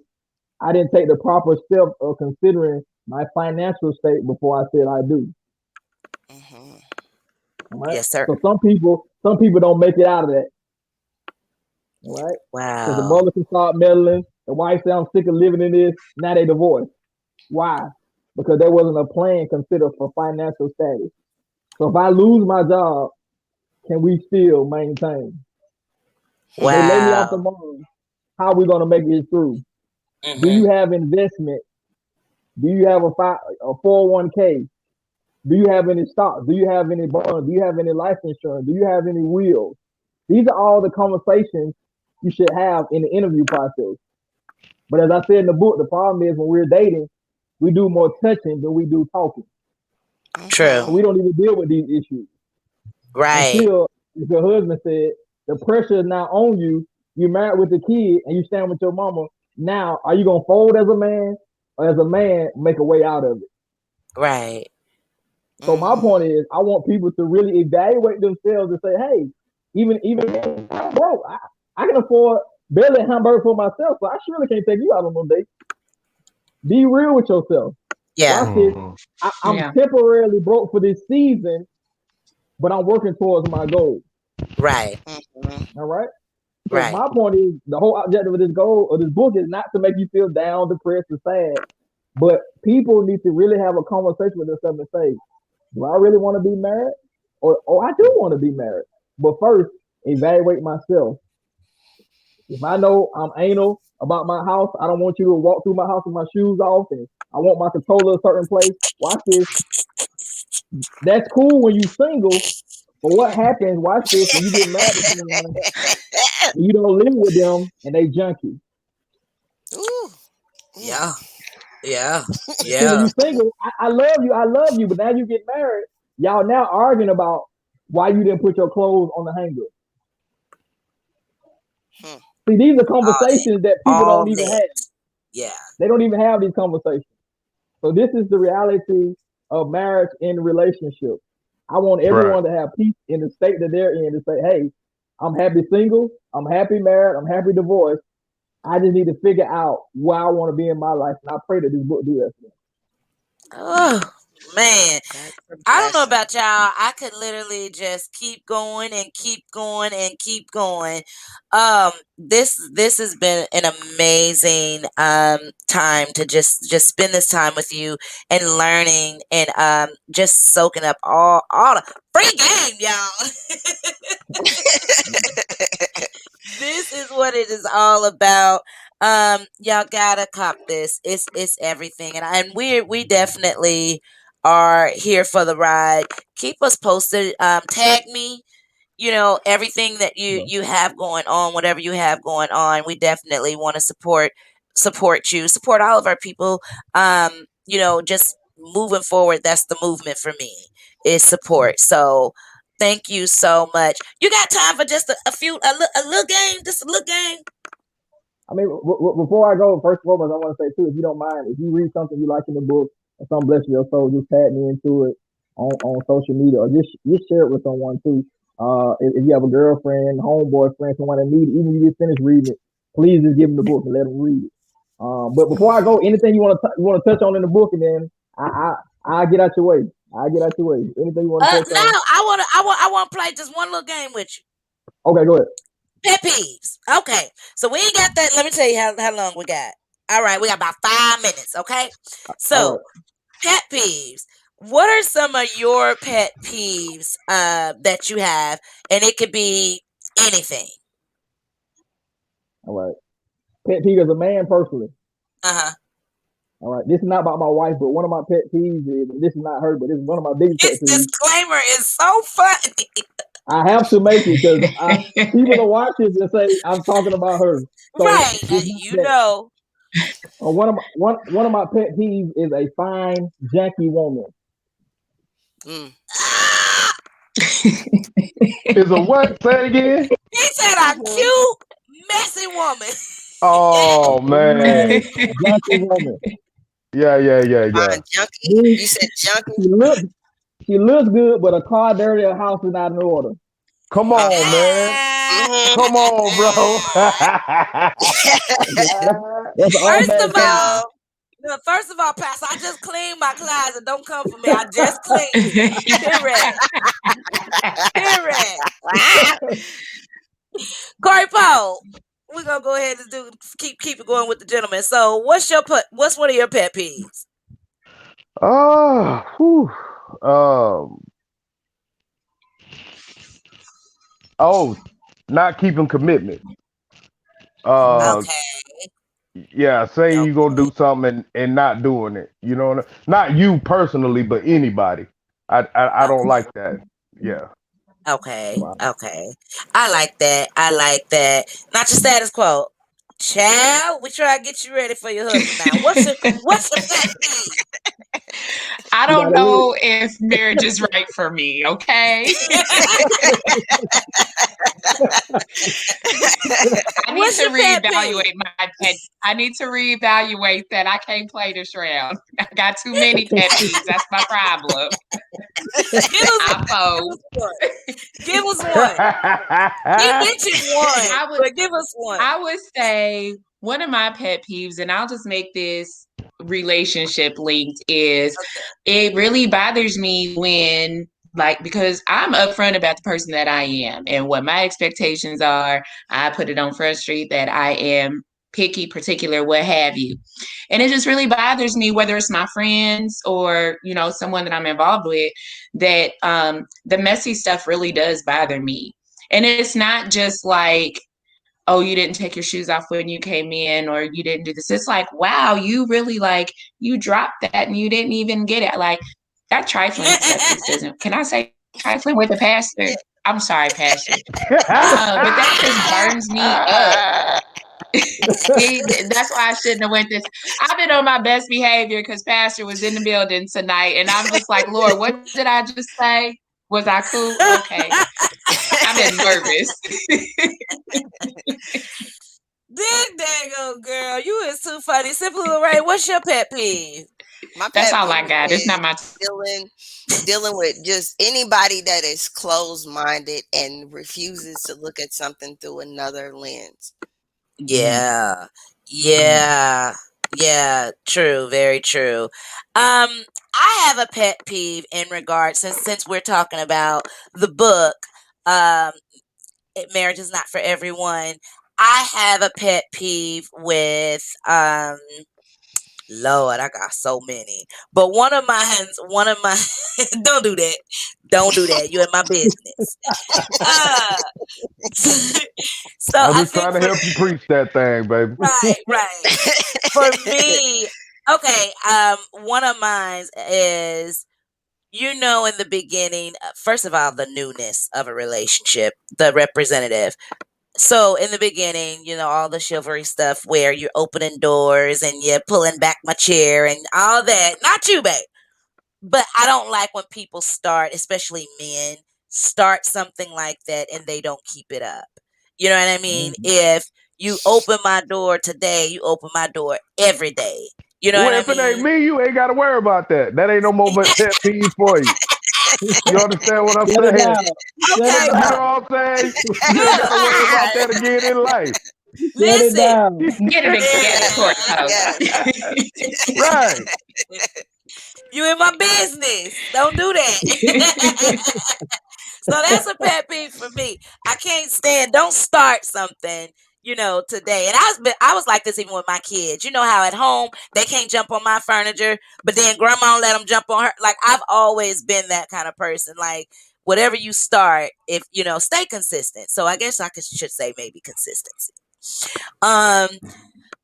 I didn't take the proper step of considering my financial state before I said I do. Mhm. All right. Yes, sir. So some people don't make it out of that. All right. Because the Wow. mother can start meddling. The wife say I'm sick of living in this. Now they divorce. Why? Because there wasn't a plan considered for financial status. So if I lose my job, can we still maintain? If they lay me off Wow. tomorrow, how are we going to make it through? Do Hmm. you have investment? Do you have a 401k? Do you have any stocks? Do you have any bonds? Do you have any life insurance? Do you have any wills? These are all the conversations you should have in the interview process. But as I said in the book, the problem is when we're dating, we do more touching than we do talking. True. Mhm. So we don't even deal with these issues Right. until, as your husband said, the pressure is now on you. You're married with a kid and you stand with your mama. Now, are you gonna fold as a man, or as a man make a way out of it? Right. So my Mhm. point is, I want people to really evaluate themselves and say, hey, even I'm broke, I can afford barely a hamburger for myself, so I surely can't take you out on no date. Be real with yourself. Yeah. Watch this. Hmm. I'm Yeah. temporarily broke for this season, but I'm working towards my goal. Right. Mhm. All right. So Right. my point is, the whole objective of this goal of this book is not to make you feel down, depressed, or sad, but people need to really have a conversation with themselves and say, do I really want to be married? Or I do want to be married. But first, evaluate myself. If I know I'm anal about my house, I don't want you to walk through my house with my shoes off, and I want my controller a certain place. Watch this. That's cool when you single, but what happens, watch this, when you get married to someone, you don't live with them and they junkie. Ooh. Mm. Yeah. Yeah. See, when Yeah. you single, I love you, but now you get married, y'all now arguing about why you didn't put your clothes on the hanger. Hmm. See, these are All that. conversations that people All don't even that. have. Yeah. They don't even have these conversations. So this is the reality of marriage and relationship. I want Right. everyone to have peace in the state that they're in to say, hey, I'm happy single, I'm happy married, I'm happy divorced. I just need to figure out where I want to be in my life. And I pray that this book do that for me. Oh man. That's a I don't know blessing. about y'all. I could literally just keep going and keep going and keep going. This has been an amazing time to just spend this time with you and learning and just soaking up all the free game, y'all. This is what it is all about. Y'all gotta cop this. It's everything, and we definitely are here for the ride. Keep us posted. Tag me. You know everything that Yeah. you have going on, whatever you have going on. We definitely want to support you, support all of our people. Just moving forward. That's the movement for me. Is support. So thank you so much. You got time for just a little game, just a little game. I mean, before I go, first and foremost, I want to say too, if you don't mind, if you read something you like in the book or something bless your soul, just tag me into it on social media, or just share it with someone too. If you have a girlfriend, homeboy, friend, someone that need it, even if you just finish reading it, please just give them the book and let them read it. But before I go, Mhm. anything you want to touch on in the book, and then I get out your way. I get out your way. Anything you want to touch No, on? I want to play just one little game with you. Okay, go ahead. Pet peeves. Okay, so we ain't got that. Let me tell you how long we got. All right, we got about 5 minutes. Okay, All right, so pet peeves. What are some of your pet peeves that you have, and it could be anything. all right. Pet peeve as a man personally. Uh huh. All right, this is not about my wife, but one of my pet peeves is, this is not her, but this is one of my biggest pet This peeves. disclaimer is so funny. I have to make it because people will watch this and say I'm talking about her. So Right. it's not You that. know. One of my pet peeves is a fine, janky woman. Mm. Ah, Is a what? Say it again. he said a Mhm. cute, messy woman. A Oh man. fine, janky woman. Yeah, yeah, yeah, yeah. Fine junkie. Means You said junkie. she looks she looks good, but a car dirty, a house is not in order. Come Uh on, huh. man. Ah. Mhm. Come on, bro. That's, that's all First bad of pet peeve. all, no, first of all, Pastor, I just cleaned my closet. Don't come for me. I just cleaned it. Period. Period. Corey Paul, we're gonna go ahead and keep it going with the gentleman. So, what's one of your pet peeves? Oh, whew. Um, oh, not keeping commitment. Uh, Okay. yeah, saying you gonna Okay. do something and not doing it. You know, not you personally, but anybody. I don't Okay. like that. Yeah. Okay. Wow. Okay. I like that. I like that. Not your status quo. Child, we try to get you ready for your husband now. What's your pet peeve? I You don't gotta hear know if marriage is right for me, okay? I need What's to your pet peeve? reevaluate my pet. I need to reevaluate that. I can't play this round. I got too many pet peeves. That's my problem. Give us I give fold. us one. Give us one. He mentioned one, I would but give us one. I would say one of my pet peeves, and I'll just make this relationship linked, is it really bothers me when, like, because I'm upfront about the person that I am and what my expectations are. I put it on Front Street that I am picky, particular, what have you. And it just really bothers me, whether it's my friends or, someone that I'm involved with, that the messy stuff really does bother me. And it's not just like, oh, you didn't take your shoes off when you came in, or you didn't do this. It's like, wow, you really, like, you dropped that and you didn't even get it. Like, that trifling stuff just doesn't, can I say trifling with the pastor? I'm sorry, pastor. But that just burns me up. See, that's why I shouldn't have went this. I've been on my best behavior because pastor was in the building tonight, and I'm just like, Lord, what did I just say? Was I cool? Okay. I've been nervous. Dang, girl, you is too funny. Simply Lorraine, what's your pet peeve? My That's pet all I peeve got. It's not is my dealing with just anybody that is closed minded and refuses to look at something through another lens. Yeah. Yeah. Yeah, true, very true. I have a pet peeve in regards, since we're talking about the book, um Marriage is Not for Everyone. I have a pet peeve with Lord, I got so many. But one of my don't do that. Don't do that. You're in my business. Uh so I'm I just think trying to help you preach that thing, baby. right. For me, okay, one of mine is, in the beginning, first of all, the newness of a relationship, the representative. So in the beginning, all the chivalry stuff where you're opening doors and you're pulling back my chair and all that. Not you, babe. But I don't like when people start, especially men, start something like that and they don't keep it up. You know what I mean? If you open my door today, you open my door every day. You know what Well, I if it ain't mean? me, you ain't got to worry about that. That ain't no more but pet peeve for you. You understand what I'm Shut it saying? down. Shut it Okay, You down. know what I'm saying? You ain't got to worry about good. that again in life. Shut it Listen. down. get it together, Yes, Yeah. yes. courthouse. Right. You in my business. Don't do that. So that's a pet peeve for me. I can't stand. Don't start something, today. And I was like this even with my kids. You know how at home they can't jump on my furniture, but then grandma let them jump on her. Like I've always been that kind of person. Like whatever you start, if stay consistent. So I guess should say maybe consistency. Um,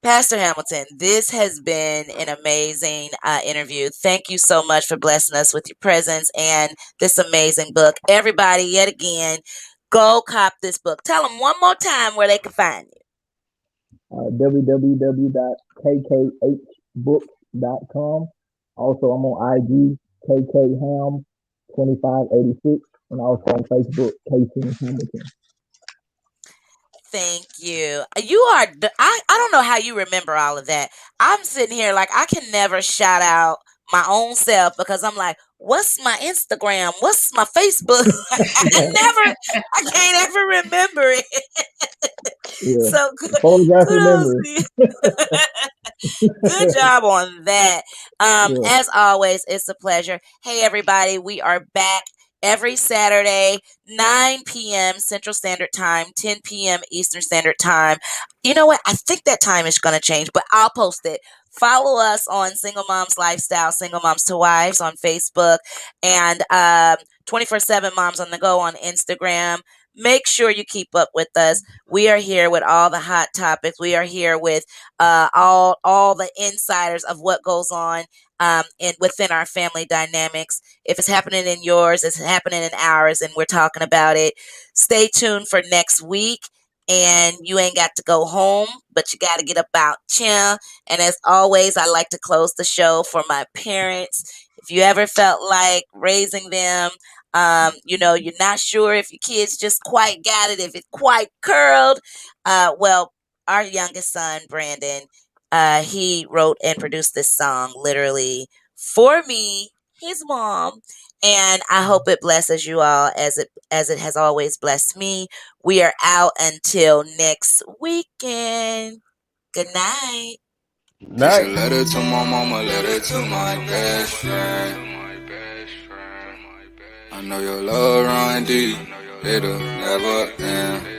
Pastor Hamilton, this has been an amazing interview. Thank you so much for blessing us with your presence and this amazing book. Everybody, yet again, go cop this book. Tell them one more time where they can find you. www.kkhbooks.com. Also, I'm on IG, KKHam2586, and also on Facebook, Kasin Hamilton. Thank you. You are, I don't know how you remember all of that. I'm sitting here like I can never shout out my own self because I'm like, what's my Instagram? What's my Facebook? I can't ever remember it. Yeah, So photographic kudos memory. to you. Good job on that. Yeah. As always, it's a pleasure. Hey, everybody, we are back every Saturday, 9 p.m. Central Standard Time, 10 p.m. Eastern Standard Time. You know what? I think that time is going to change, but I'll post it. Follow us on Single Moms Lifestyle, Single Moms to Wives on Facebook, and 24/7 Moms on the Go on Instagram. Make sure you keep up with us. We are here with all the hot topics. We are here with all the insiders of what goes on within our family dynamics. If it's happening in yours, it's happening in ours, and we're talking about it. Stay tuned for next week. and you ain't got to go home, but you got to get about chill. And as always, I like to close the show for my parents. If you ever felt like raising them, you're not sure if your kids just quite got it, if it's quite curled. Well, our youngest son, Brandon, he wrote and produced this song literally for me, his mom, and I hope it blesses you all as it has always blessed me. We are out until next weekend. Good night. It's a letter to my mama, letter to my best friend. I know your love run deep, it'll never end.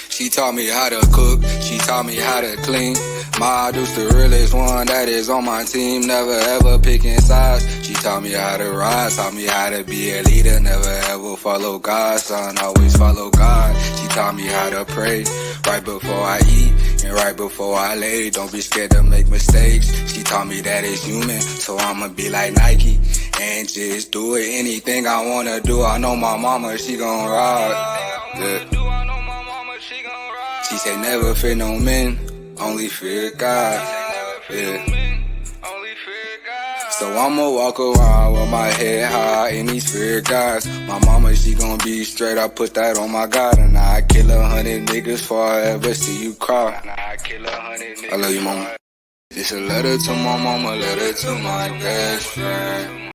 She taught me how to cook, she taught me how to clean. My dude's the realest one that is on my team, never ever picking sides. She taught me how to rise, taught me how to be a leader, never ever follow God, son, always follow God. She taught me how to pray, right before I eat, and right before I lay, don't be scared to make mistakes. She taught me that it's human, so I'ma be like Nike, and just do it, anything I wanna do. I know my mama, she gon' ride, yeah. She say never fear no men, only fear God, yeah. So I'ma walk around with my head high in these fear guys. My mama, she gon' be straight, I put that on my God. And I kill 100 niggas before I ever see you cry. I love you, mama. It's a letter to my mama, letter to my best friend.